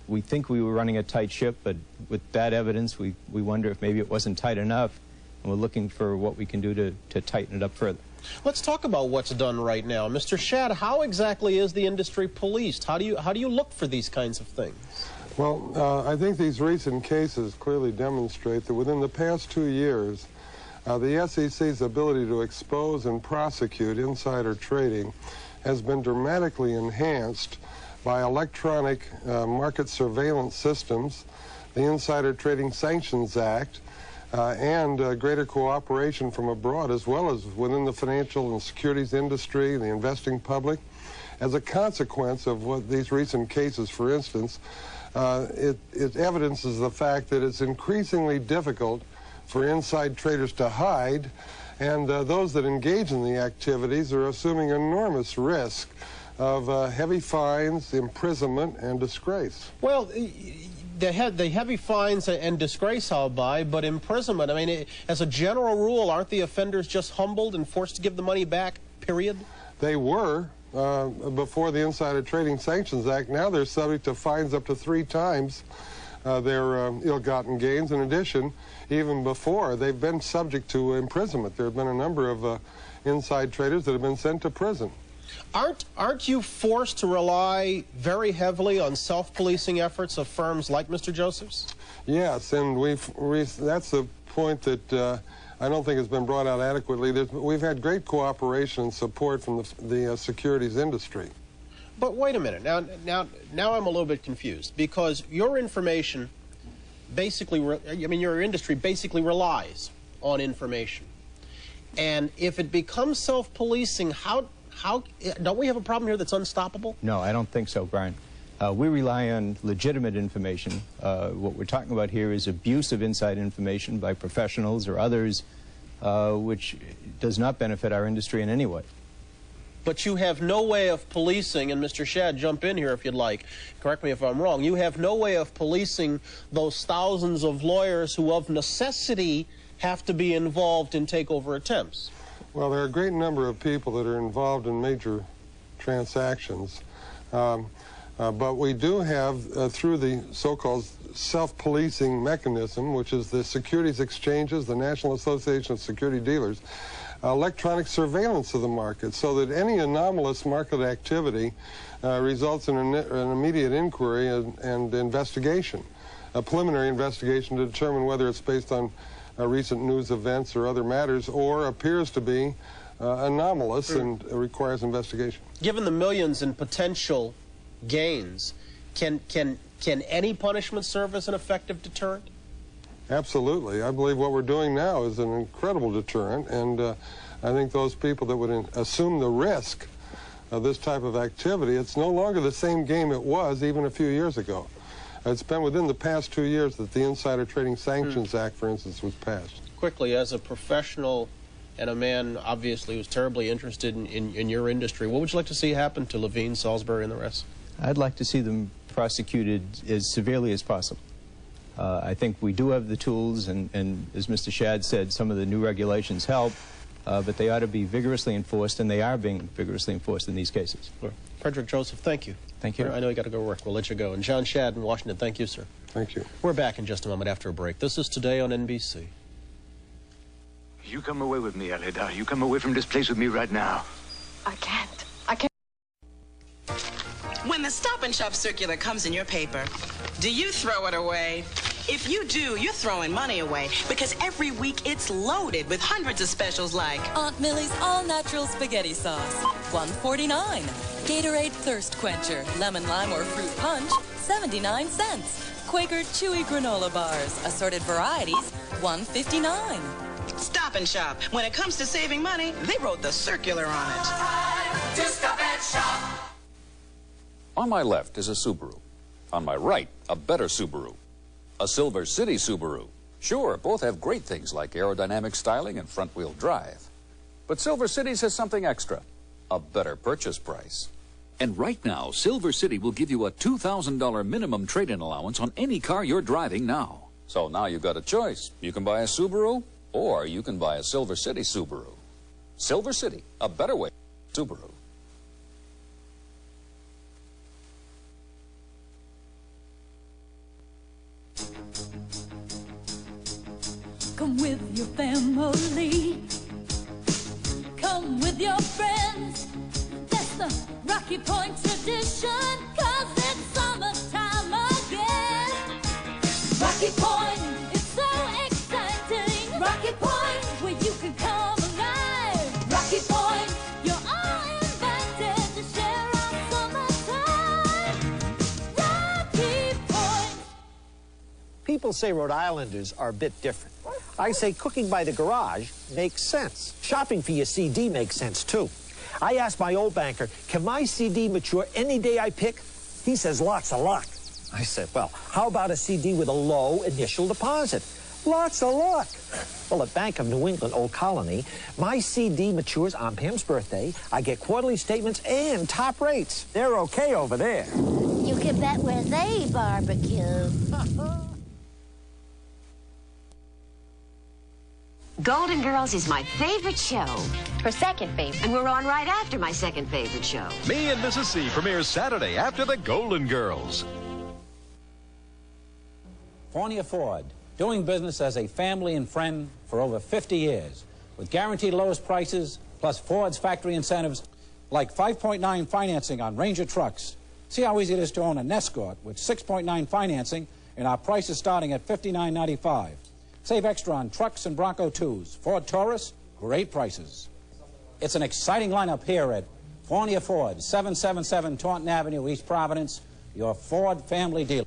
we think we were running a tight ship, but with that evidence, we wonder if maybe it wasn't tight enough, and we're looking for what we can do to tighten it up further. Let's talk about what's done right now. Mr. Shedd, how exactly is the industry policed? How do you look for these kinds of things? Well, I think these recent cases clearly demonstrate that within the past 2 years, the SEC's ability to expose and prosecute insider trading has been dramatically enhanced by electronic market surveillance systems, the Insider Trading Sanctions Act, and greater cooperation from abroad, as well as within the financial and securities industry, the investing public. As a consequence of what these recent cases, for instance, it evidences the fact that it's increasingly difficult for inside traders to hide, and those that engage in the activities are assuming enormous risk of heavy fines, imprisonment, and disgrace. Well, the heavy fines and disgrace I'll buy, but imprisonment, I mean, as a general rule, aren't the offenders just humbled and forced to give the money back, period? They were before the Insider Trading Sanctions Act. Now they're subject to fines up to 3 times their ill-gotten gains. In addition, even before, they've been subject to imprisonment. There have been a number of inside traders that have been sent to prison. Aren't you forced to rely very heavily on self-policing efforts of firms like Mr. Joseph's? Yes, and that's the point that I don't think has been brought out adequately. We've had great cooperation and support from the securities industry. But wait a minute. Now I'm a little bit confused, because your information basically, your industry basically relies on information. And if it becomes self-policing, how don't we have a problem here that's unstoppable? No, I don't think so, Brian. We rely on legitimate information. What we're talking about here is abuse of inside information by professionals or others, which does not benefit our industry in any way. But you have no way of policing, and Mr. Shad, jump in here if you'd like, correct me if I'm wrong, you have no way of policing those thousands of lawyers who of necessity have to be involved in takeover attempts. Well, there are a great number of people that are involved in major transactions, but we do have, through the so-called self-policing mechanism, which is the securities exchanges, the National Association of Security Dealers, electronic surveillance of the market, so that any anomalous market activity results in an immediate inquiry and investigation, a preliminary investigation to determine whether it's based on recent news events or other matters, or appears to be anomalous and requires investigation. Given the millions in potential gains, can any punishment serve as an effective deterrent? Absolutely. I believe what we're doing now is an incredible deterrent, and I think those people that would assume the risk of this type of activity, it's no longer the same game it was even a few years ago. It's been within the past 2 years that the Insider Trading Sanctions Act, for instance, was passed. Quickly, as a professional and a man obviously who's terribly interested in your industry, what would you like to see happen to Levine, Salisbury, and the rest? I'd like to see them prosecuted as severely as possible. I think we do have the tools, and as Mr. Shad said, some of the new regulations help, but they ought to be vigorously enforced, and they are being vigorously enforced in these cases. Sure. Frederick Joseph, thank you. Thank you. I know you got to go to work. We'll let you go. And John Shad in Washington, thank you, sir. Thank you. We're back in just a moment after a break. This is Today on NBC. You come away with me, Alida. You come away from this place with me right now. I can't. When the Stop and Shop circular comes in your paper, do you throw it away? If you do, you're throwing money away, because every week it's loaded with hundreds of specials like Aunt Millie's all-natural spaghetti sauce, $1.49. Gatorade Thirst Quencher, lemon lime or fruit punch, 79 cents. Quaker Chewy granola bars, assorted varieties, $1.59. Stop and Shop. When it comes to saving money, they wrote the circular on it. To Stop and Shop. On my left is a Subaru. On my right, a better Subaru. A Silver City Subaru. Sure, both have great things like aerodynamic styling and front-wheel drive. But Silver City's has something extra. A better purchase price. And right now, Silver City will give you a $2,000 minimum trade-in allowance on any car you're driving now. So now you've got a choice. You can buy a Subaru, or you can buy a Silver City Subaru. Silver City, a better way. Subaru. Come with your family. Come with your friends. That's the Rocky Point tradition, 'cause it's summertime again. people say Rhode Islanders are a bit different. I say cooking by the garage makes sense. Shopping for your CD makes sense, too. I asked my old banker, can my CD mature any day I pick? He says lots of luck. I said, well, how about a CD with a low initial deposit? Lots of luck. Well, at Bank of New England, Old Colony, my CD matures on Pam's birthday. I get quarterly statements and top rates. They're okay over there. You can bet where they barbecue. Golden Girls is my favorite show. Her second favorite. And we're on right after my second favorite show. Me and Mrs. C premieres Saturday after the Golden Girls. Fournier Ford, doing business as a family and friend for over 50 years, with guaranteed lowest prices, plus Ford's factory incentives, like 5.9 financing on Ranger trucks. See how easy it is to own an Escort with 6.9 financing, and our prices starting at $59.95. Save extra on trucks and Bronco 2s. Ford Taurus, great prices. It's an exciting lineup here at Fournier Ford, 777 Taunton Avenue, East Providence, your Ford family dealer.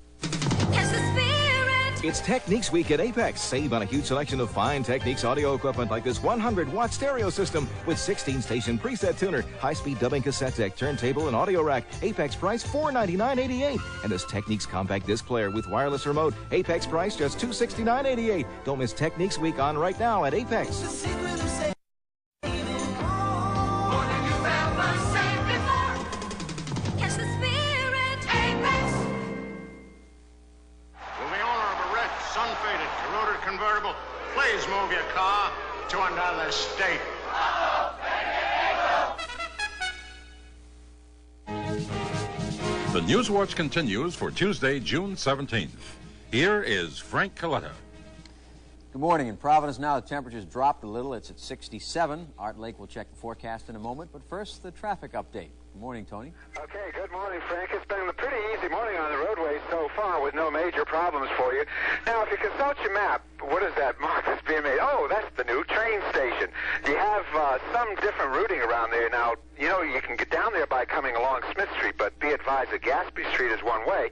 It's Techniques Week at Apex. Save on a huge selection of fine Techniques audio equipment like this 100-watt stereo system with 16-station preset tuner, high-speed dubbing cassette deck, turntable, and audio rack. Apex price $499.88. And this Techniques compact disc player with wireless remote. Apex price just $269.88. Don't miss Techniques Week on right now at Apex. Sun-faded, corroded convertible. Please move your car to another state. The News Watch continues for Tuesday, June 17th. Here is Frank Coletta. Good morning. In Providence now, the temperature's dropped a little. It's at 67. Art Lake will check the forecast in a moment, but first, the traffic update. Good morning, Tony. Okay, good morning, Frank. It's been a pretty easy morning on the roadways so far with no major problems for you. Now, if you consult your map, what is that mark that's being made? Oh, that's the new train station. You have some different routing around there. Now, you know, you can get down there by coming along Smith Street, but be advised that Gaspee Street is one way.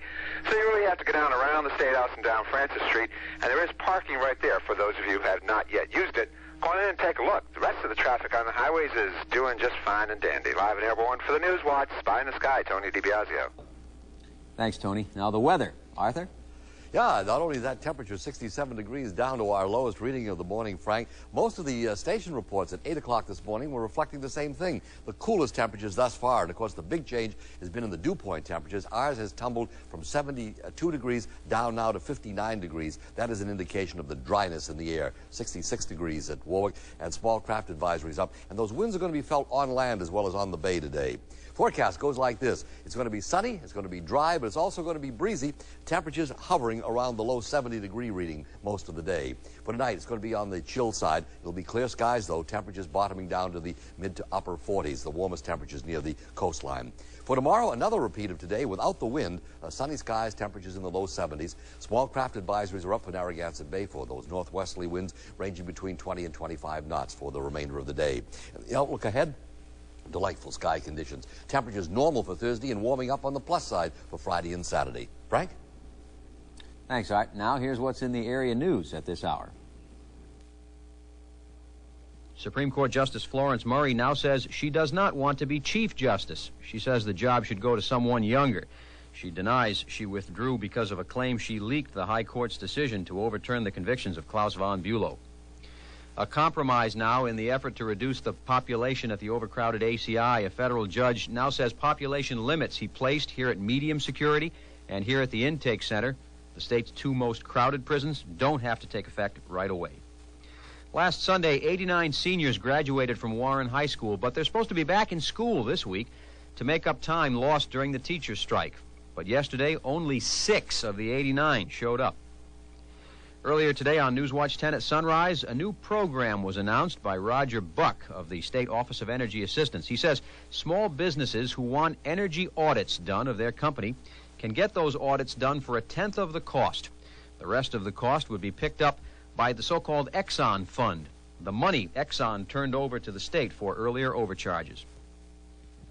So you really have to go down around the State House and down Francis Street, and there is parking right there for those of you who have not yet used it. Go on in and take a look. The rest of the traffic on the highways is doing just fine and dandy. Live and airborne for the News Watch. Spy in the Sky, Tony DiBiasio. Thanks, Tony. Now the weather. Arthur? Yeah, not only that, temperature 67 degrees down to our lowest reading of the morning, Frank. Most of the station reports at 8 o'clock this morning were reflecting the same thing. The coolest temperatures thus far. And, of course, the big change has been in the dew point temperatures. Ours has tumbled from 72 degrees down now to 59 degrees. That is an indication of the dryness in the air. 66 degrees at Warwick, and small craft advisories up. And those winds are going to be felt on land as well as on the bay today. Forecast goes like this. It's going to be sunny, it's going to be dry, but it's also going to be breezy. Temperatures hovering around the low 70-degree reading most of the day. For tonight, it's going to be on the chill side. It'll be clear skies, though, temperatures bottoming down to the mid to upper 40s, the warmest temperatures near the coastline. For tomorrow, another repeat of today without the wind. Sunny skies, temperatures in the low 70s. Small craft advisories are up for Narragansett Bay for those northwesterly winds ranging between 20 and 25 knots for the remainder of the day. The outlook ahead, delightful sky conditions. Temperatures normal for Thursday and warming up on the plus side for Friday and Saturday. Frank? Thanks, Art. Now here's what's in the area news at this hour. Supreme Court Justice Florence Murray now says she does not want to be Chief Justice. She says the job should go to someone younger. She denies she withdrew because of a claim she leaked the High Court's decision to overturn the convictions of Klaus von Bülow. A compromise now in the effort to reduce the population at the overcrowded ACI. A federal judge now says population limits he placed here at medium security and here at the intake center, the state's two most crowded prisons, don't have to take effect right away. Last Sunday, 89 seniors graduated from Warren High School, but they're supposed to be back in school this week to make up time lost during the teacher's strike. But yesterday, only 6 of the 89 showed up. Earlier today on Newswatch 10 at sunrise, a new program was announced by Roger Buck of the State Office of Energy Assistance. He says small businesses who want energy audits done of their company can get those audits done for 1/10 of the cost. The rest of the cost would be picked up by the so-called Exxon Fund, the money Exxon turned over to the state for earlier overcharges.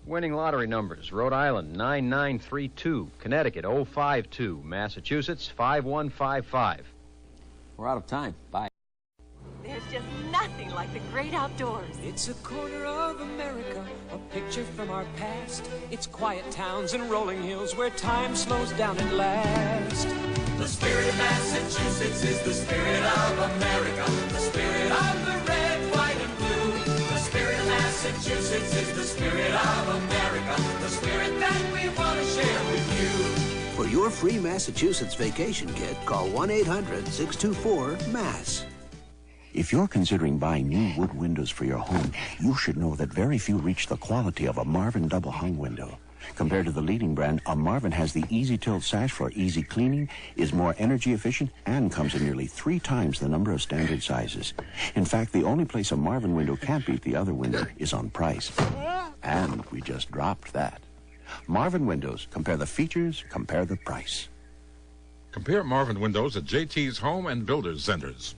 Winning lottery numbers: Rhode Island 9932, Connecticut 052, Massachusetts 5155. We're out of time. Bye. There's just nothing like the great outdoors. It's a corner of America, a picture from our past. It's quiet towns and rolling hills where time slows down at last. The spirit of Massachusetts is the spirit of America. The spirit of the red, white, and blue. The spirit of Massachusetts is the spirit of America. The spirit that we want to share with you. For your free Massachusetts vacation kit, call 1-800-624-MASS. If you're considering buying new wood windows for your home, you should know that very few reach the quality of a Marvin double-hung window. Compared to the leading brand, a Marvin has the easy tilt sash for easy cleaning, is more energy efficient, and comes in nearly 3 times the number of standard sizes. In fact, the only place a Marvin window can't beat the other window is on price. And we just dropped that. Marvin Windows. Compare the features, compare the price. Compare Marvin Windows at JT's Home and Builders Centers.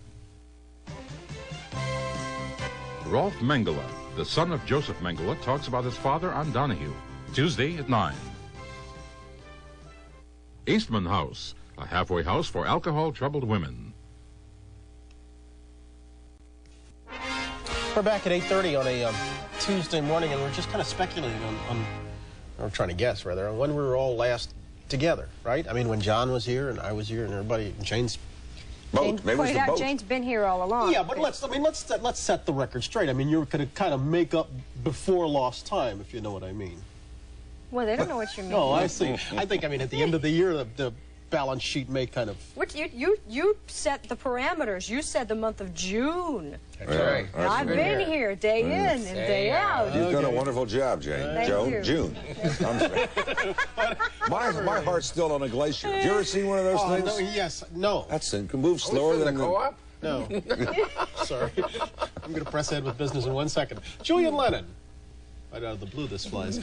Rolf Mengele, the son of Joseph Mengele, talks about his father on Donahue. Tuesday at 9. Eastman House, a halfway house for alcohol-troubled women. We're back at 8:30 on a Tuesday morning, and we're just kind of speculating on or trying to guess, rather, on when we were all last together, right? I mean, when John was here, and I was here, and everybody, Jane's... Boat. Maybe it was the boat. Jane's been here all along. Yeah, but let's set the record straight. I mean, you're going to kind of make up before lost time, if you know what I mean. Well, they don't know what you mean. No, I see. I think, I mean, at the end of the year, the balance sheet may kind of... You set the parameters. You said the month of June. That's right. I've been here day in and day out. You've done a wonderful job, Jane. Thank you. June. I'm sorry. My heart's still on a glacier. Have you ever seen one of those things? No, yes. No. It can move slower than a co-op? No. Sorry. I'm going to press ahead with business in 1 second. Julian Lennon. Right out of the blue this flies.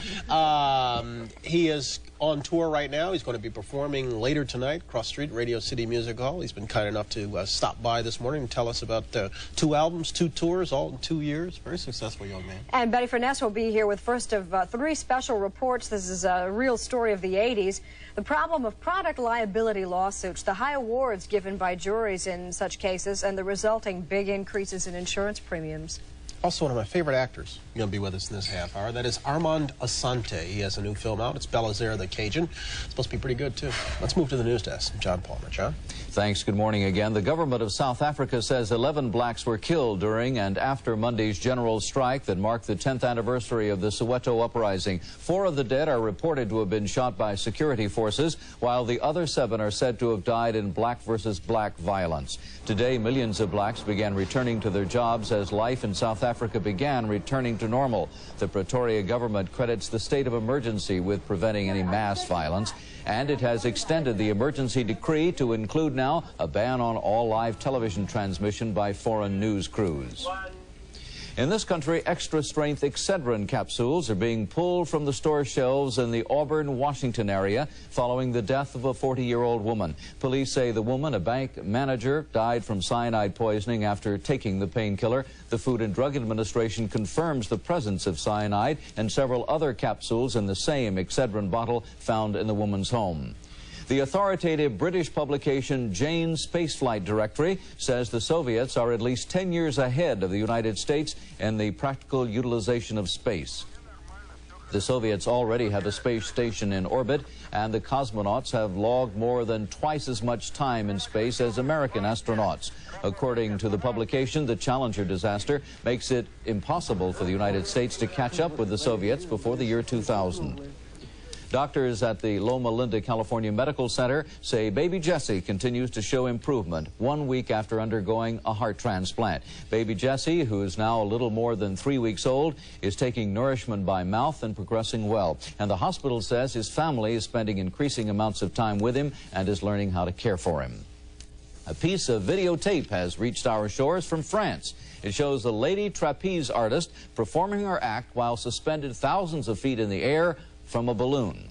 He is on tour right now. He's going to be performing later tonight, Cross Street, Radio City Music Hall. He's been kind enough to stop by this morning and tell us about 2 albums, 2 tours, all in 2 years. Very successful young man. And Betty Furness will be here with first of 3 special reports. This is a real story of the 80s. The problem of product liability lawsuits, the high awards given by juries in such cases, and the resulting big increases in insurance premiums. Also, one of my favorite actors going to be with us in this half hour. That is Armand Assante. He has a new film out. It's Belisaire the Cajun. It's supposed to be pretty good, too. Let's move to the news desk. John Palmer. John? Thanks. Good morning again. The government of South Africa says 11 blacks were killed during and after Monday's general strike that marked the 10th anniversary of the Soweto uprising. 4 of the dead are reported to have been shot by security forces, while the other 7 are said to have died in black versus black violence. Today, millions of blacks began returning to their jobs as life in South Africa began returning to normal. The Pretoria government credits the state of emergency with preventing any mass violence, and it has extended the emergency decree to include now a ban on all live television transmission by foreign news crews. In this country, extra-strength Excedrin capsules are being pulled from the store shelves in the Auburn, Washington area following the death of a 40-year-old woman. Police say the woman, a bank manager, died from cyanide poisoning after taking the painkiller. The Food and Drug Administration confirms the presence of cyanide and several other capsules in the same Excedrin bottle found in the woman's home. The authoritative British publication Jane's Spaceflight Directory says the Soviets are at least 10 years ahead of the United States in the practical utilization of space. The Soviets already have a space station in orbit, and the cosmonauts have logged more than twice as much time in space as American astronauts. According to the publication, the Challenger disaster makes it impossible for the United States to catch up with the Soviets before the year 2000. Doctors at the Loma Linda, California Medical Center say baby Jessie continues to show improvement 1 week after undergoing a heart transplant. Baby Jessie, who is now a little more than 3 weeks old, is taking nourishment by mouth and progressing well. And the hospital says his family is spending increasing amounts of time with him and is learning how to care for him. A piece of videotape has reached our shores from France. It shows a lady trapeze artist performing her act while suspended thousands of feet in the air from a balloon.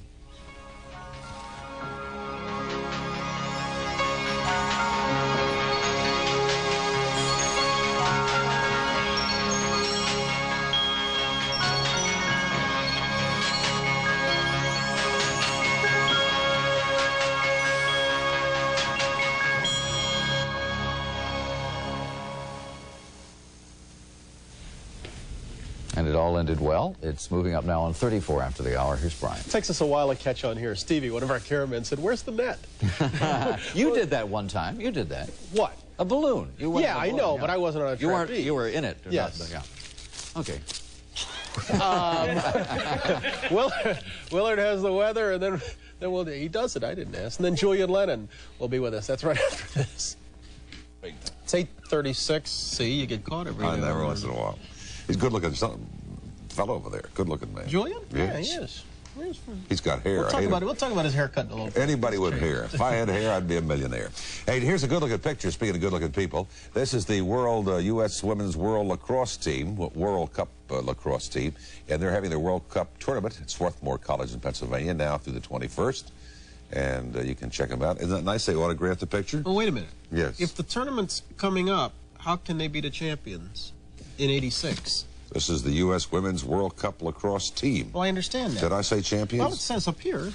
And it all ended well. It's moving up now on 34 after the hour. Here's Brian. It takes us a while to catch on here. Stevie, one of our cameramen, said, "Where's the net?" You did that one time. You did that. What? A balloon. You went yeah, I know, but I wasn't on a trapeze. You were in it. Yes. Not, yeah. Okay. Willard has the weather, and then he does it. I didn't ask. And then Julian Lennon will be with us. That's right after this. It's 8:36. See, you get caught every once in a while. He's good-looking fellow over there. Good-looking man. Julian? Yes. Yeah, he is. He's got hair. We'll talk about his haircut in a little bit. Anybody with hair. If I had hair, I'd be a millionaire. Hey, here's a good-looking picture. Speaking of good-looking people, this is the U.S. Women's World Lacrosse Team, World Cup lacrosse team, and they're having their World Cup tournament at Swarthmore College in Pennsylvania now through the 21st, and you can check them out. Isn't that nice? They autographed the picture. Well, wait a minute. Yes. If the tournament's coming up, how can they be the champions in '86? This is the U.S. Women's World Cup lacrosse team. Well, I understand that. Did I say champions? Well, it says up here.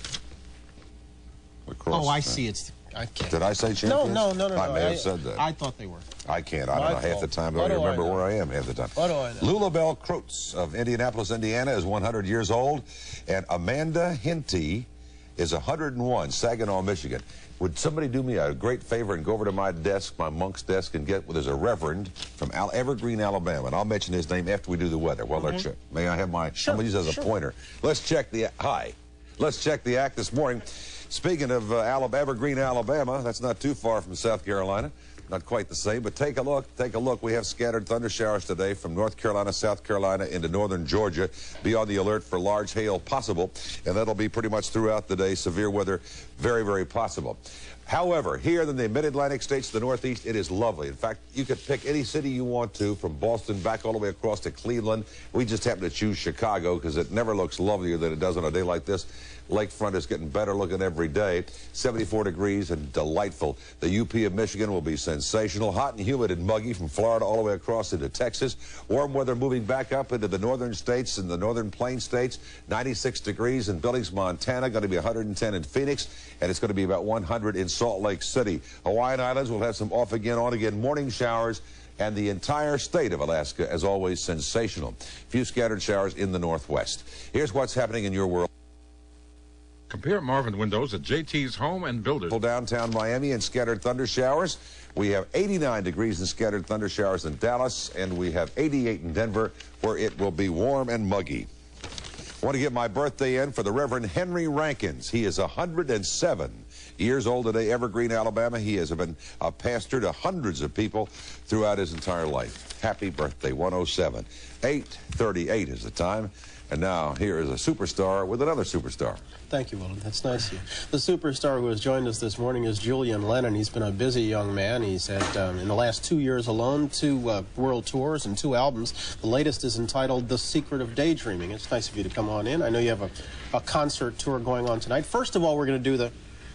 Lacrosse. Oh, I see. I can't. Did I say champions? No. I may have said that. I thought they were. I can't. I don't know half the time. I don't remember where I am half the time. What do I know? Lulabelle Croats of Indianapolis, Indiana is 100 years old, and Amanda Henty is 101, Saginaw, Michigan. Would somebody do me a great favor and go over to my desk, my monk's desk, and get, there's a reverend from Evergreen, Alabama, and I'll mention his name after we do the weather. Well, may I have my, I'm going to use as a pointer. Let's check the, let's check the act this morning. Speaking of Evergreen, Alabama, that's not too far from South Carolina. Not quite the same, but take a look. We have scattered thunder showers today from North Carolina, South Carolina into northern Georgia. Be on the alert for large hail possible, and that'll be pretty much throughout the day. Severe weather, very, very possible. However, here in the mid-Atlantic states, the Northeast, it is lovely. In fact, you could pick any city you want to, from Boston back all the way across to Cleveland. We just happen to choose Chicago because it never looks lovelier than it does on a day like this. Lakefront is getting better looking every day. 74 degrees and delightful. The UP of Michigan will be sensational. Hot and humid and muggy from Florida all the way across into Texas. Warm weather moving back up into the northern states and the northern plain states. 96 degrees in Billings, Montana. Going to be 110 in Phoenix. And it's going to be about 100 in Salt Lake City. Hawaiian Islands will have some off again, on again morning showers. And the entire state of Alaska, as always, sensational. Few scattered showers in the northwest. Here's what's happening in your world. Compare Marvin Windows at JT's Home and Builders. Downtown Miami and scattered thunder showers. We have 89 degrees and scattered thunder showers in Dallas, and we have 88 in Denver, where it will be warm and muggy. I want to get my birthday in for the Reverend Henry Rankins. He is 107 years old today, Evergreen, Alabama. He has been a pastor to hundreds of people throughout his entire life. Happy birthday, 107. 8:38 is the time. And now, here is a superstar with another superstar. Thank you, Willard. That's nice of you. The superstar who has joined us this morning is Julian Lennon. He's been a busy young man. He's had, in the last 2 years alone, 2 world tours and 2 albums. The latest is entitled The Secret of Daydreaming. It's nice of you to come on in. I know you have a concert tour going on tonight. First of all, we're going to do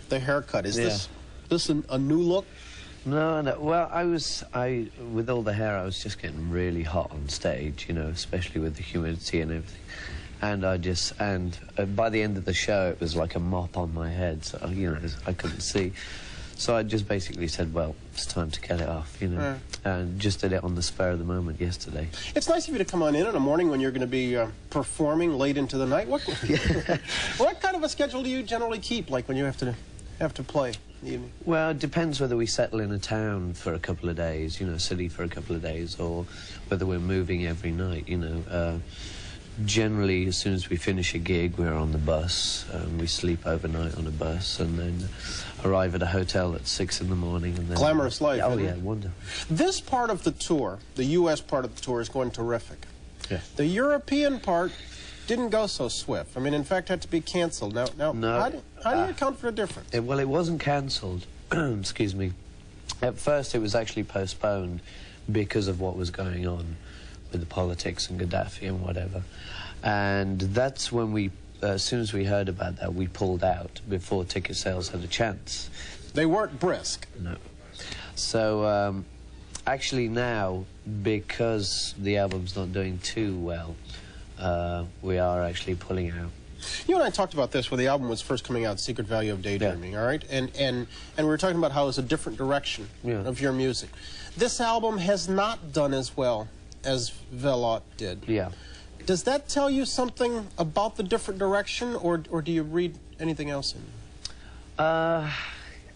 the haircut. Is this a new look? No. Well, with all the hair, I was just getting really hot on stage, you know, especially with the humidity and everything. And by the end of the show, it was like a mop on my head, so, you know, I couldn't see. So I just basically said, well, it's time to get it off, you know, and just did it on the spur of the moment yesterday. It's nice of you to come on in a morning when you're going to be performing late into the night. What kind of a schedule do you generally keep, like when you have to play in the evening? Well, it depends whether we settle in a town for a couple of days, you know, city for a couple of days, or whether we're moving every night, you know. Generally, as soon as we finish a gig, we're on the bus. We sleep overnight on a bus and then arrive at a hotel at 6 in the morning. And then, glamorous life. Oh, yeah, wonderful. This part of the tour, the U.S. part of the tour, is going terrific. Yeah. The European part didn't go so swift. I mean, in fact, had to be canceled. Now how do you account for the difference? Well, it wasn't canceled. Excuse me. At first, it was actually postponed because of what was going on with the politics and Gaddafi and whatever. And that's when we, as soon as we heard about that, we pulled out before ticket sales had a chance. They weren't brisk. No. So, actually now, because the album's not doing too well, we are actually pulling out. You and I talked about this when the album was first coming out, Secret Value of Daydreaming, all right? And we were talking about how it's a different direction of your music. This album has not done as well as Veloute did. Yeah. Does that tell you something about the different direction, or do you read anything else in it?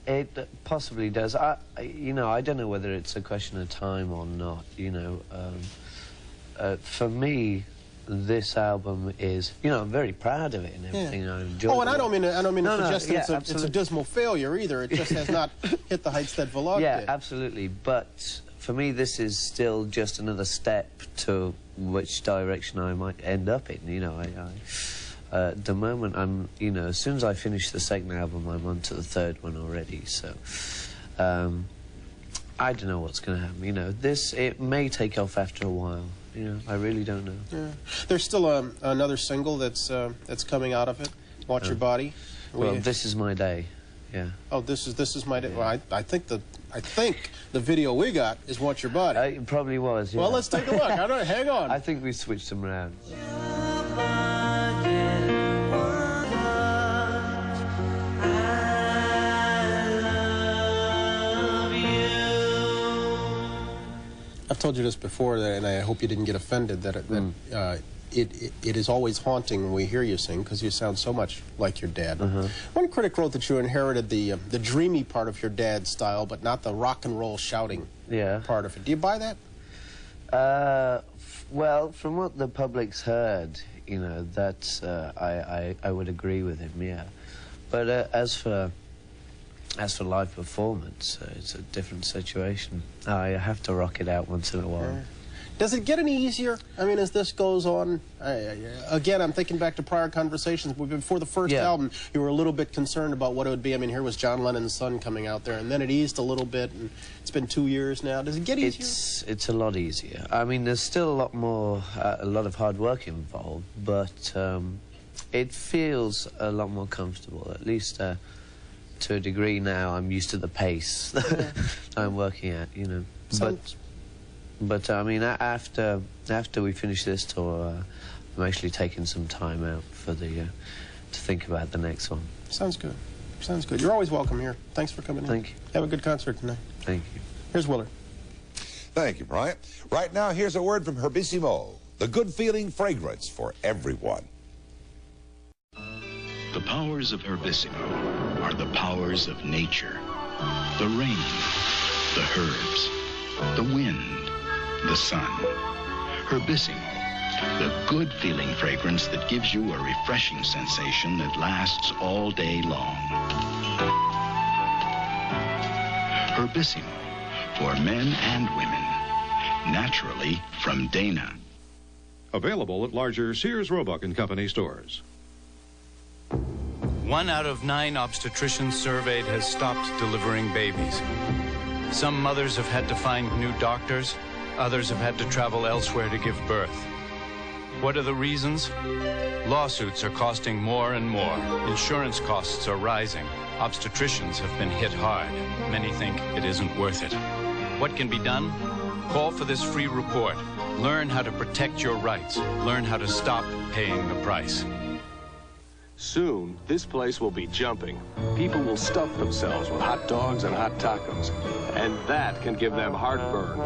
It possibly does. You know, I don't know whether it's a question of time or not, you know. For me, this album is, you know, I'm very proud of it and everything. Yeah. I enjoy Oh, and I don't mean to suggest yeah, that it's a dismal failure either. It just has not hit the heights that Vlog yeah, did. absolutely. But for me, this is still just another step to which direction I might end up in. You know, at the moment, I'm, you know, as soon as I finish the second album, I'm on to the third one already. So, I don't know what's going to happen. You know, it may take off after a while. You know, I really don't know. Yeah. There's still another single that's coming out of it. Watch Your Body. Well, This Is My Day. Yeah. Oh, this is my day. Yeah. Well, I think the video we got is Watch Your Body. It probably was. Yeah. Well, let's take a look. Hang on. I think we switched them around. I've told you this before, and I hope you didn't get offended, that it is always haunting when we hear you sing, because you sound so much like your dad. One critic wrote that you inherited the dreamy part of your dad's style, but not the rock and roll shouting part of it. Do you buy that? Well, from what the public's heard, you know, that's I would agree with him, yeah. But as for live performance, it's a different situation. I have to rock it out once in a while. Does it get any easier? I mean, as this goes on, again, I'm thinking back to prior conversations. Before the first album, you were a little bit concerned about what it would be. I mean, here was John Lennon's son coming out there, and then it eased a little bit, and it's been 2 years now. Does it get easier? It's a lot easier. I mean, there's still a lot of hard work involved, but it feels a lot more comfortable, at least to a degree now. I'm used to the pace I'm working at, you know. But I mean, after we finish this tour, I'm actually taking some time out for to think about the next one. Sounds good. Sounds good. You're always welcome here. Thanks for coming in. Thank you. Have a good concert tonight. Thank you. Here's Willard. Thank you, Brian. Right now, here's a word from Herbissimo, the good-feeling fragrance for everyone. The powers of Herbissimo are the powers of nature. The rain, the herbs, the wind, the sun. Herbissimo, the good-feeling fragrance that gives you a refreshing sensation that lasts all day long. Herbissimo, for men and women, naturally from Dana. Available at larger Sears, Roebuck & Company stores. 1 out of 9 obstetricians surveyed has stopped delivering babies. Some mothers have had to find new doctors. Others have had to travel elsewhere to give birth. What are the reasons? Lawsuits are costing more and more. Insurance costs are rising. Obstetricians have been hit hard. Many think it isn't worth it. What can be done? Call for this free report. Learn how to protect your rights. Learn how to stop paying the price. Soon, this place will be jumping. People will stuff themselves with hot dogs and hot tacos, and that can give them heartburn.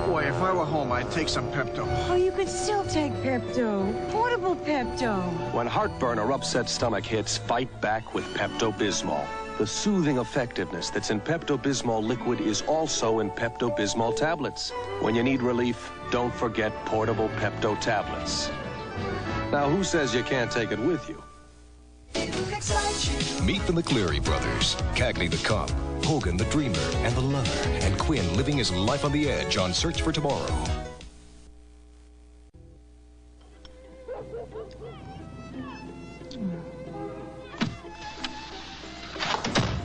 Boy, if I were home, I'd take some Pepto. Oh, you could still take Pepto. Portable Pepto. When heartburn or upset stomach hits, fight back with Pepto-Bismol. The soothing effectiveness that's in Pepto-Bismol liquid is also in Pepto-Bismol tablets. When you need relief, don't forget portable Pepto tablets. Now, who says you can't take it with you? Meet the McCleary brothers, Cagney the cop, Hogan the dreamer and the lover, and Quinn living his life on the edge on Search for Tomorrow.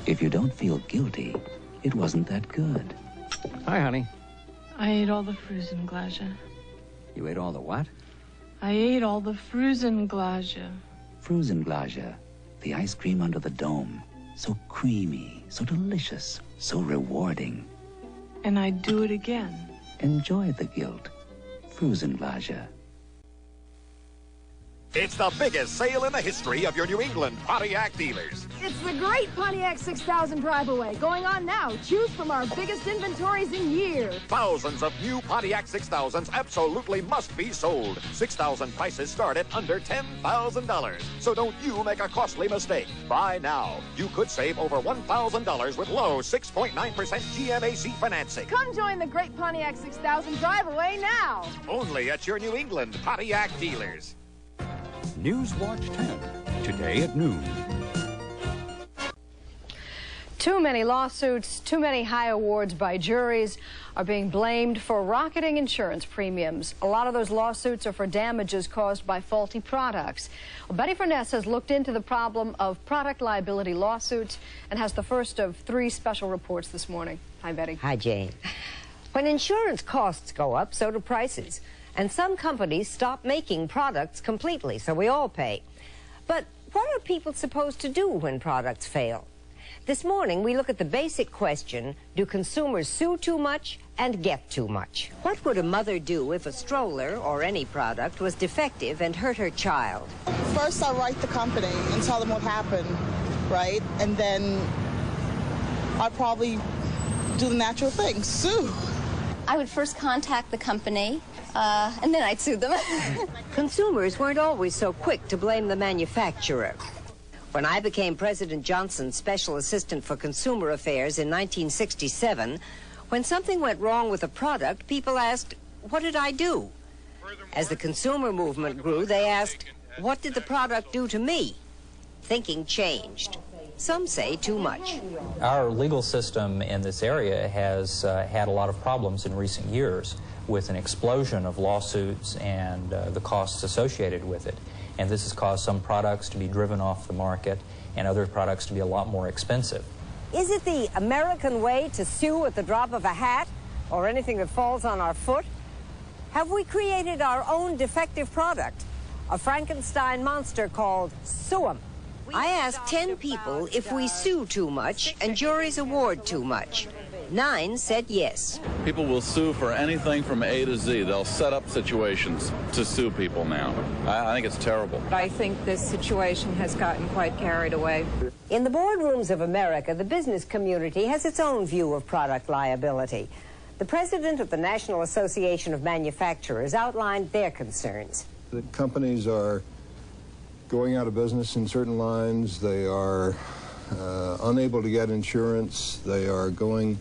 If you don't feel guilty, it wasn't that good. Hi, honey. I ate all the Frusenglasche. You ate all the what? I ate all the Frusenglasche. Frusenglasche, the ice cream under the dome. So creamy, so delicious, so rewarding. And I'd do it again. Enjoy the guilt. Frusenglasche. It's the biggest sale in the history of your New England Pontiac dealers. It's the great Pontiac 6000 drive-away going on now. Choose from our biggest inventories in years. Thousands of new Pontiac 6000s absolutely must be sold. 6,000 prices start at under $10,000. So don't you make a costly mistake. Buy now. You could save over $1,000 with low 6.9% GMAC financing. Come join the great Pontiac 6000 drive-away now. Only at your New England Pontiac dealers. Newswatch 10, today at noon. Too many lawsuits, too many high awards by juries are being blamed for rocketing insurance premiums. A lot of those lawsuits are for damages caused by faulty products. Well, Betty Furness has looked into the problem of product liability lawsuits and has the first of 3 special reports this morning. Hi, Betty. Hi, Jane. When insurance costs go up, so do prices. And some companies stop making products completely, so we all pay. But what are people supposed to do when products fail? This morning, we look at the basic question, do consumers sue too much and get too much? What would a mother do if a stroller or any product was defective and hurt her child? First, I'll write the company and tell them what happened, right? And then I'll probably do the natural thing, sue. I would first contact the company, and then I'd sue them. Consumers weren't always so quick to blame the manufacturer. When I became President Johnson's Special Assistant for Consumer Affairs in 1967, when something went wrong with a product, people asked, what did I do? As the consumer movement grew, they asked, what did the product do to me? Thinking changed. Some say too much. Our legal system in this area has had a lot of problems in recent years with an explosion of lawsuits and the costs associated with it. And this has caused some products to be driven off the market and other products to be a lot more expensive. Is it the American way to sue at the drop of a hat or anything that falls on our foot? Have we created our own defective product, a Frankenstein monster called Sue 'em? I asked 10 people if we sue too much and juries award too much. 9 said yes. People will sue for anything from A to Z. They'll set up situations to sue people now. I think it's terrible. I think this situation has gotten quite carried away. In the boardrooms of America, the business community has its own view of product liability. The president of the National Association of Manufacturers outlined their concerns. The companies are going out of business in certain lines. They are unable to get insurance. They are going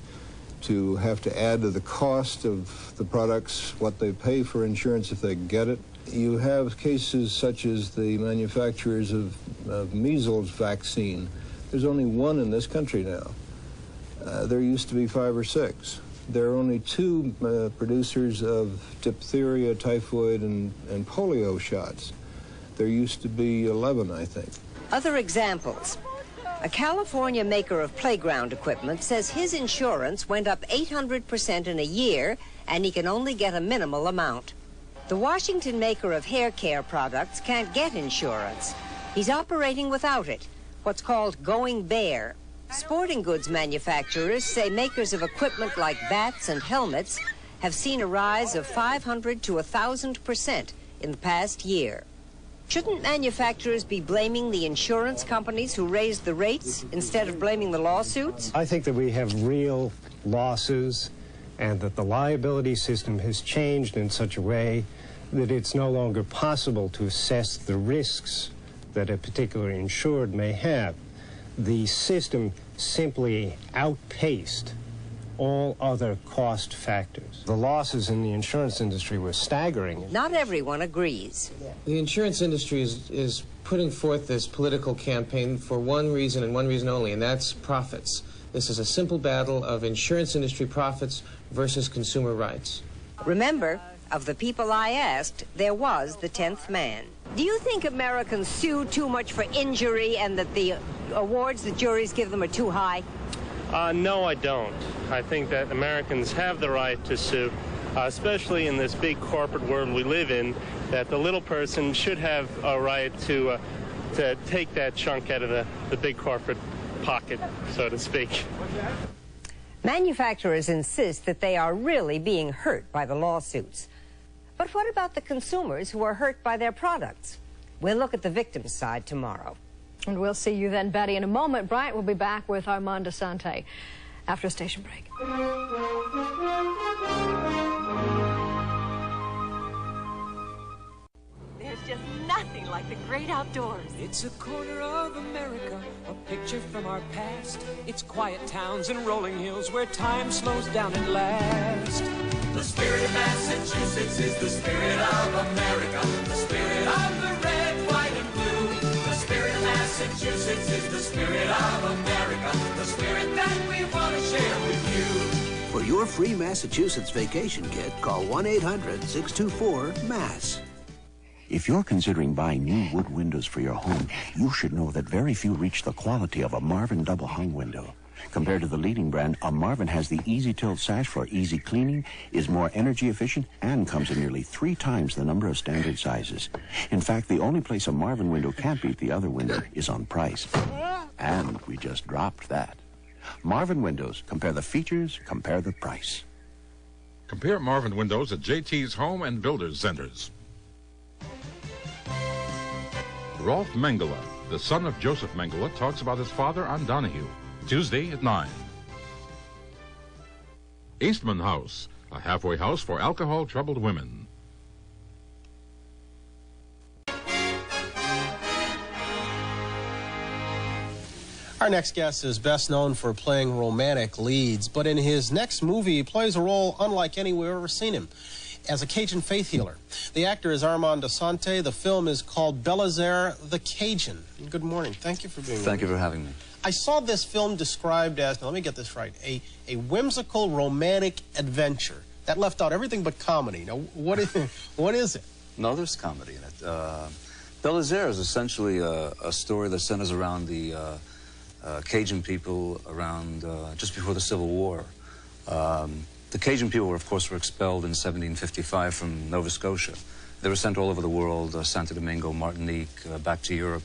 to have to add to the cost of the products what they pay for insurance if they get it. You have cases such as the manufacturers of measles vaccine. There's only 1 in this country now. There used to be 5 or 6. There are only 2 producers of diphtheria, typhoid, and polio shots. There used to be 11, I think. Other examples. A California maker of playground equipment says his insurance went up 800% in a year, and he can only get a minimal amount. The Washington maker of hair care products can't get insurance. He's operating without it, what's called going bare. Sporting goods manufacturers say makers of equipment like bats and helmets have seen a rise of 500 to 1,000% in the past year. Shouldn't manufacturers be blaming the insurance companies who raised the rates instead of blaming the lawsuits? I think that we have real losses and that the liability system has changed in such a way that it's no longer possible to assess the risks that a particular insured may have. The system simply outpaced all other cost factors. The losses in the insurance industry were staggering. Not everyone agrees. The insurance industry is putting forth this political campaign for one reason and one reason only, and that's profits. This is a simple battle of insurance industry profits versus consumer rights. Remember, of the people I asked, there was the 10th man. Do you think Americans sue too much for injury and that the awards the juries give them are too high? No, I don't. I think that Americans have the right to sue, especially in this big corporate world we live in, that the little person should have a right to take that chunk out of the big corporate pocket, so to speak. Manufacturers insist that they are really being hurt by the lawsuits. But what about the consumers who are hurt by their products? We'll look at the victim's side tomorrow. And we'll see you then, Betty. In a moment, Bryant will be back with Armand Asante after a station break. There's just nothing like the great outdoors. It's a corner of America, a picture from our past. It's quiet towns and rolling hills where time slows down at last. The spirit of Massachusetts is the spirit of America. The spirit of the red, white, and blue. The spirit of Massachusetts is the spirit of America. The spirit that we want to share with you. For your free Massachusetts vacation kit, call 1-800-624-MASS. If you're considering buying new wood windows for your home, you should know that very few reach the quality of a Marvin double-hung window. Compared to the leading brand, a Marvin has the easy tilt sash for easy cleaning, is more energy efficient, and comes in nearly 3 times the number of standard sizes. In fact, the only place a Marvin window can't beat the other window is on price. And we just dropped that. Marvin Windows. Compare the features, compare the price. Compare Marvin Windows at JT's Home and Builders Centers. Rolf Mengele, the son of Joseph Mengele, talks about his father on Donahue. Tuesday at 9. Eastman House, a halfway house for alcohol-troubled women. Our next guest is best known for playing romantic leads, but in his next movie, he plays a role unlike any we've ever seen him, as a Cajun faith healer. The actor is Armand Asante. The film is called Belizaire the Cajun. Good morning. Thank you for being with me. Thank you for having me. I saw this film described as, now let me get this right, a whimsical romantic adventure that left out everything but comedy. Now, what is it? No, there's comedy in it. Belizaire is essentially a story that centers around the Cajun people around just before the Civil War. The Cajun people, of course, were expelled in 1755 from Nova Scotia. They were sent all over the world, Santo Domingo, Martinique, back to Europe.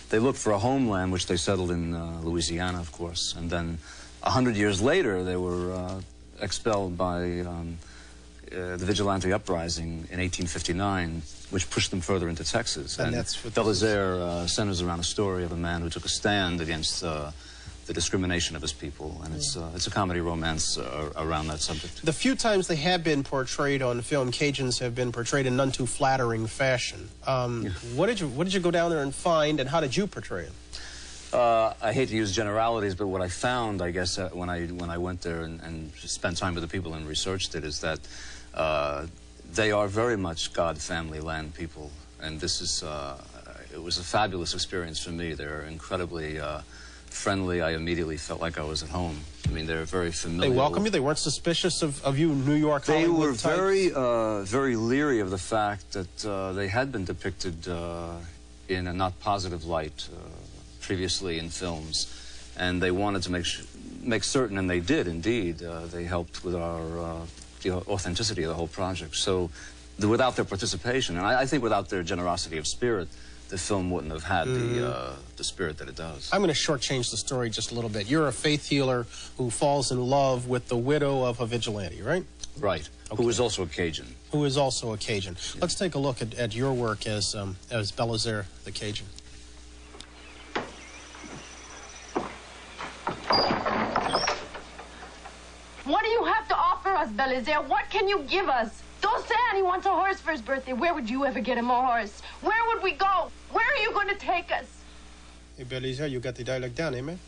They looked for a homeland, which they settled in Louisiana, of course. And then 100 years later, they were expelled by the Vigilante Uprising in 1859, which pushed them further into Texas. And that's what Belizaire centers around a story of a man who took a stand against the discrimination of his people, and it's a comedy romance around that subject. The few times they have been portrayed on film, Cajuns have been portrayed in none too flattering fashion. What did you go down there and find, and how did you portray them? I hate to use generalities, but what I found, I guess, when I went there and spent time with the people and researched it, is that they are very much God, family, land people, and this is it was a fabulous experience for me. They're incredibly friendly. I immediately felt like I was at home. I mean, they're very familiar. They welcomed you? They weren't suspicious of you, New York Hollywood They were very leery of the fact that they had been depicted in a not positive light previously in films, and they wanted to make certain, and they did indeed. They helped with our the authenticity of the whole project. So, without their participation, and I think without their generosity of spirit, the film wouldn't have had the spirit that it does. I'm going to shortchange the story just a little bit. You're a faith healer who falls in love with the widow of a vigilante, right? Right. Okay. Who is also a Cajun. Who is also a Cajun. Yeah. Let's take a look at your work as Belizaire the Cajun. What do you have to offer us, Belizaire? What can you give us? Dosan, he wants a horse for his birthday. Where would you ever get him a horse? Where would we go? Where are you going to take us? Hey, Belizaire, you got the dialogue down, eh, man?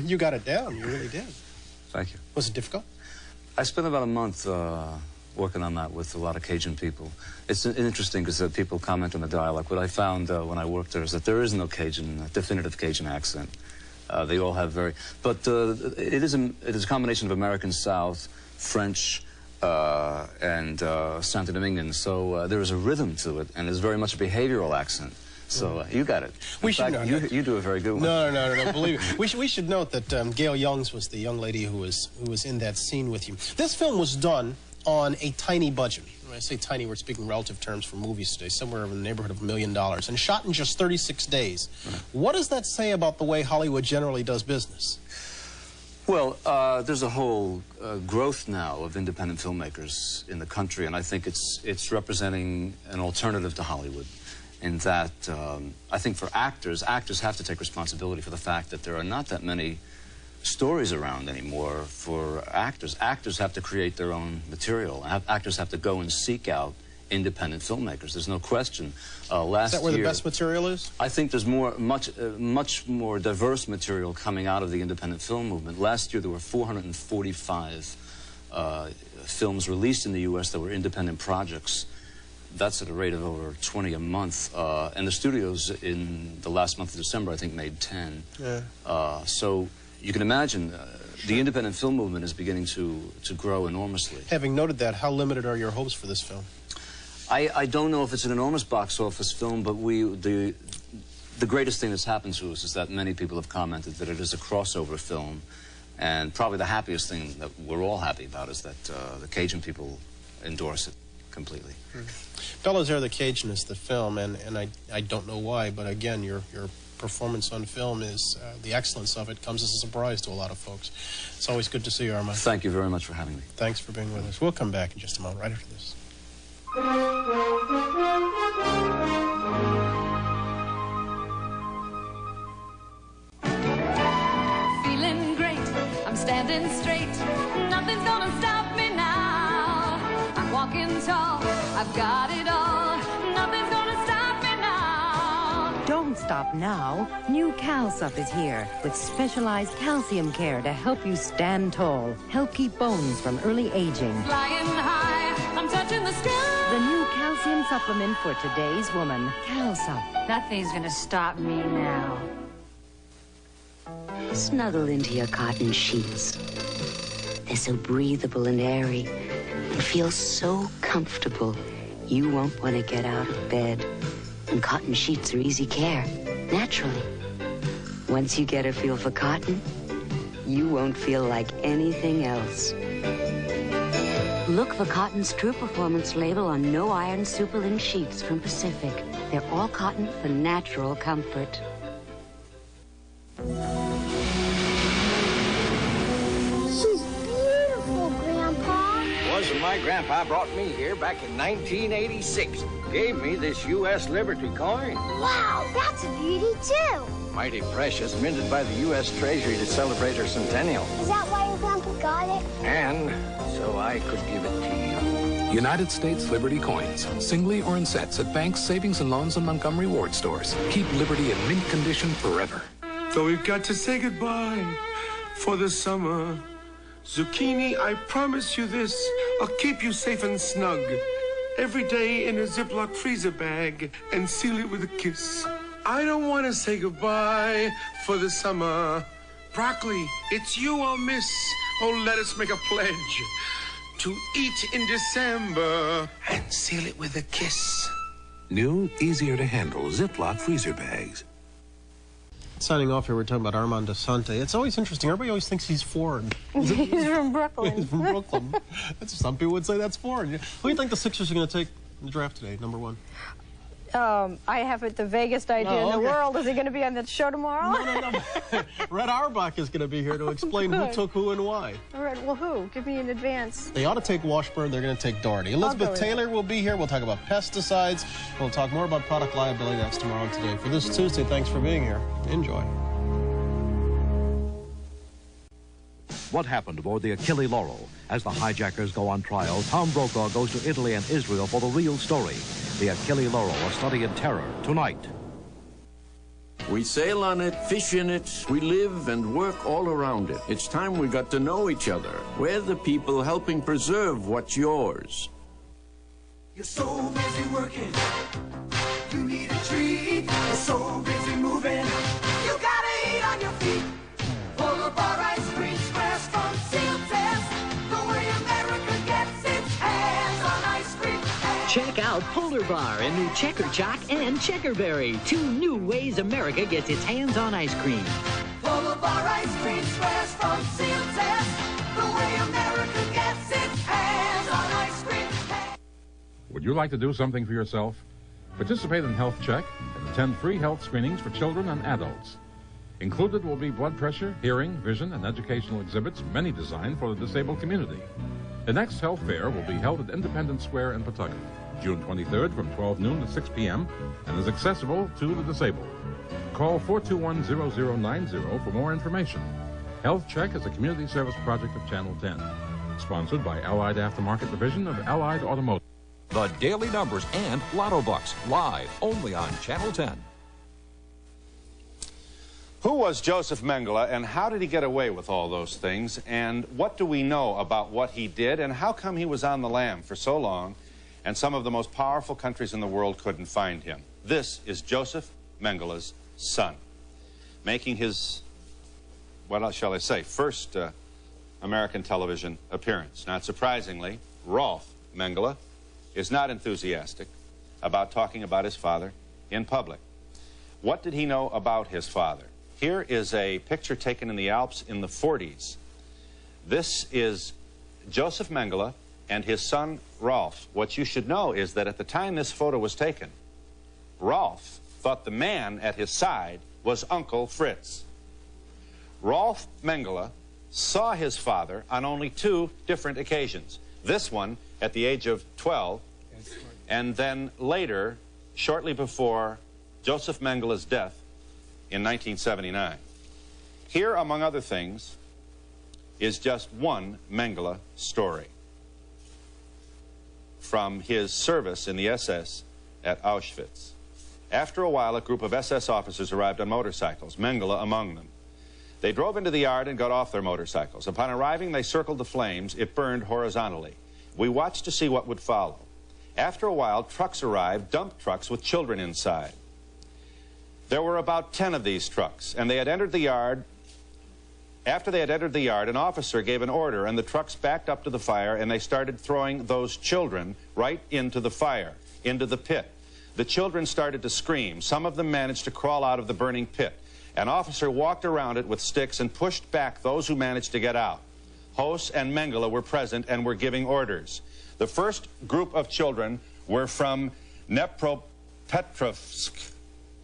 You got it down. You really did. Thank you. Was it difficult? I spent about a month working on that with a lot of Cajun people. It's interesting because people comment on the dialect. What I found when I worked there is that there is no definitive Cajun accent. They all have but it is a combination of American South, French, and Santo Domingan, so there is a rhythm to it, and there's very much a behavioral accent. So you got it. You do a very good one. No, believe it. We should note that Gail Youngs was the young lady who was in that scene with you. This film was done on a tiny budget. When I say tiny, we're speaking relative terms for movies today, somewhere in the neighborhood of $1 million, and shot in just 36 days. Right. What does that say about the way Hollywood generally does business? Well, there's a whole growth now of independent filmmakers in the country, and I think it's representing an alternative to Hollywood. in that I think for actors have to take responsibility for the fact that there are not that many stories around anymore for actors. Actors have to create their own material. Actors have to go and seek out independent filmmakers. There's no question. Last Is that where year, the best material is? I think there's much more diverse material coming out of the independent film movement. Last year there were 445 films released in the U.S. that were independent projects. That's at a rate of over 20 a month. And the studios in the last month of December, I think, made 10. Yeah. So you can imagine the independent film movement is beginning to grow enormously. Having noted that, how limited are your hopes for this film? I don't know if it's an enormous box office film, but the greatest thing that's happened to us is that many people have commented that it is a crossover film. And probably the happiest thing that we're all happy about is that the Cajun people endorse it completely. Belazaire the Cajun is the film, and I don't know why, but again, your performance on film is, the excellence of it comes as a surprise to a lot of folks. It's always good to see you, Armand. Thank you very much for having me. Thanks for being with us. We'll come back in just a moment, right after this. Feeling great, I'm standing straight, nothing's gonna stop me now. I'm walking tall, I've got it all, nothing's gonna stop me now. Don't stop now. New CalSup is here with specialized calcium care to help you stand tall, help keep bones from early aging. Flying high, I'm touching the sky. The new calcium supplement for today's woman, CalSup. Nothing's gonna stop me now. Snuggle into your cotton sheets. They're so breathable and airy and feel so comfortable you won't want to get out of bed. And cotton sheets are easy care, naturally. Once you get a feel for cotton, you won't feel like anything else. Look for Cotton's True Performance label on no iron Superlink sheets from Pacific. They're all cotton for natural comfort. She's beautiful, Grandpa. Wasn't my grandpa brought me here back in 1986. Gave me this U.S. Liberty coin. Wow, that's a beauty, too. Mighty precious, minted by the U.S. Treasury to celebrate her centennial. Is that why your grandpa got it? And so I could give it to you. United States Liberty coins, singly or in sets at banks, savings and loans, and Montgomery Ward stores. Keep Liberty in mint condition forever. So we've got to say goodbye for the summer. Zucchini, I promise you this, I'll keep you safe and snug. Every day in a Ziploc freezer bag and seal it with a kiss. I don't want to say goodbye for the summer. Broccoli, it's you I'll miss. Oh, let us make a pledge to eat in December and seal it with a kiss. New, easier to handle Ziploc freezer bags. Signing off here, we're talking about Armand Assante. It's always interesting. Everybody always thinks he's foreign. He's from Brooklyn. He's from Brooklyn. Some people would say that's foreign. Who do you think the Sixers are going to take in the draft today, number one? I haven't the vaguest idea in the world. Is he going to be on the show tomorrow? No. Red Auerbach is going to be here to explain who took who and why. All right, well, who? Give me an advance. They ought to take Washburn. They're going to take Doherty. Elizabeth Taylor will be here. We'll talk about pesticides. We'll talk more about product liability. That's tomorrow and today. For this Tuesday, thanks for being here. Enjoy. What happened aboard the Achille Laurel? As the hijackers go on trial, Tom Brokaw goes to Italy and Israel for the real story. The Achille Laurel, a study in terror, tonight. We sail on it, fish in it, we live and work all around it. It's time we got to know each other. We're the people helping preserve what's yours. You're so busy working, you need a treat. You're so busy moving, you gotta eat on your feet. Polar bar ice cream squares from Seal Test, the way America gets its hands on ice cream. Check out Polar Bar and new Checker Chock and Checkerberry, 2 new ways America gets its hands on ice cream. Polar bar ice cream squares from Seal Test, the way America gets its hands on ice cream. Would you like to do something for yourself? Participate in Health Check and attend free health screenings for children and adults. Included will be blood pressure, hearing, vision, and educational exhibits, many designed for the disabled community. The next health fair will be held at Independence Square in Pawtucket. June 23rd from 12 noon to 6 p.m. and is accessible to the disabled. Call 421-0090 for more information. Health Check is a community service project of Channel 10, sponsored by Allied Aftermarket Division of Allied Automotive. The Daily Numbers and Lotto Bucks, live only on Channel 10. Who was Joseph Mengele, and how did he get away with all those things? And what do we know about what he did, and how come he was on the lam for so long, and some of the most powerful countries in the world couldn't find him? This is Joseph Mengele's son, making his, what shall I say, first American television appearance. Not surprisingly, Rolf Mengele is not enthusiastic about talking about his father in public. What did he know about his father? Here is a picture taken in the Alps in the 40s. This is Joseph Mengele and his son Rolf. What you should know is that at the time this photo was taken, Rolf thought the man at his side was Uncle Fritz. Rolf Mengele saw his father on only 2 different occasions. This one at the age of 12, and then later, shortly before Joseph Mengele's death in 1979. Here, among other things, is just one Mengele story from his service in the SS at Auschwitz. After a while, a group of SS officers arrived on motorcycles, Mengele among them. They drove into the yard and got off their motorcycles. Upon arriving, they circled the flames. It burned horizontally. We watched to see what would follow. After a while, trucks arrived, dump trucks with children inside. There were about 10 of these trucks, and they had entered the yard. After they had entered the yard, an officer gave an order, and the trucks backed up to the fire, and they started throwing those children right into the fire, into the pit. The children started to scream. Some of them managed to crawl out of the burning pit. An officer walked around it with sticks and pushed back those who managed to get out. Hos and Mengele were present and were giving orders. The first group of children were from Dnepropetrovsk.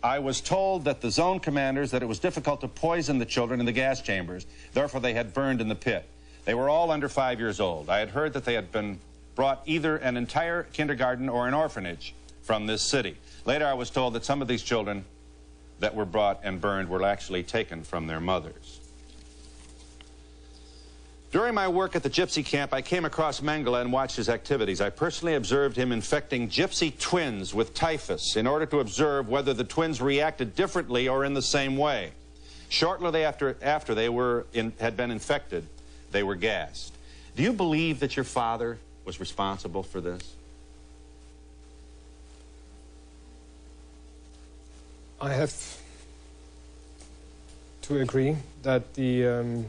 I was told that the zone commanders that it was difficult to poison the children in the gas chambers, therefore they had burned in the pit. They were all under 5 years old. I had heard that they had been brought either an entire kindergarten or an orphanage from this city. Later I was told that some of these children that were brought and burned were actually taken from their mothers. During my work at the gypsy camp, I came across Mengele and watched his activities. I personally observed him infecting gypsy twins with typhus in order to observe whether the twins reacted differently or in the same way. Shortly after they had been infected, they were gassed. Do you believe that your father was responsible for this? I have to agree that the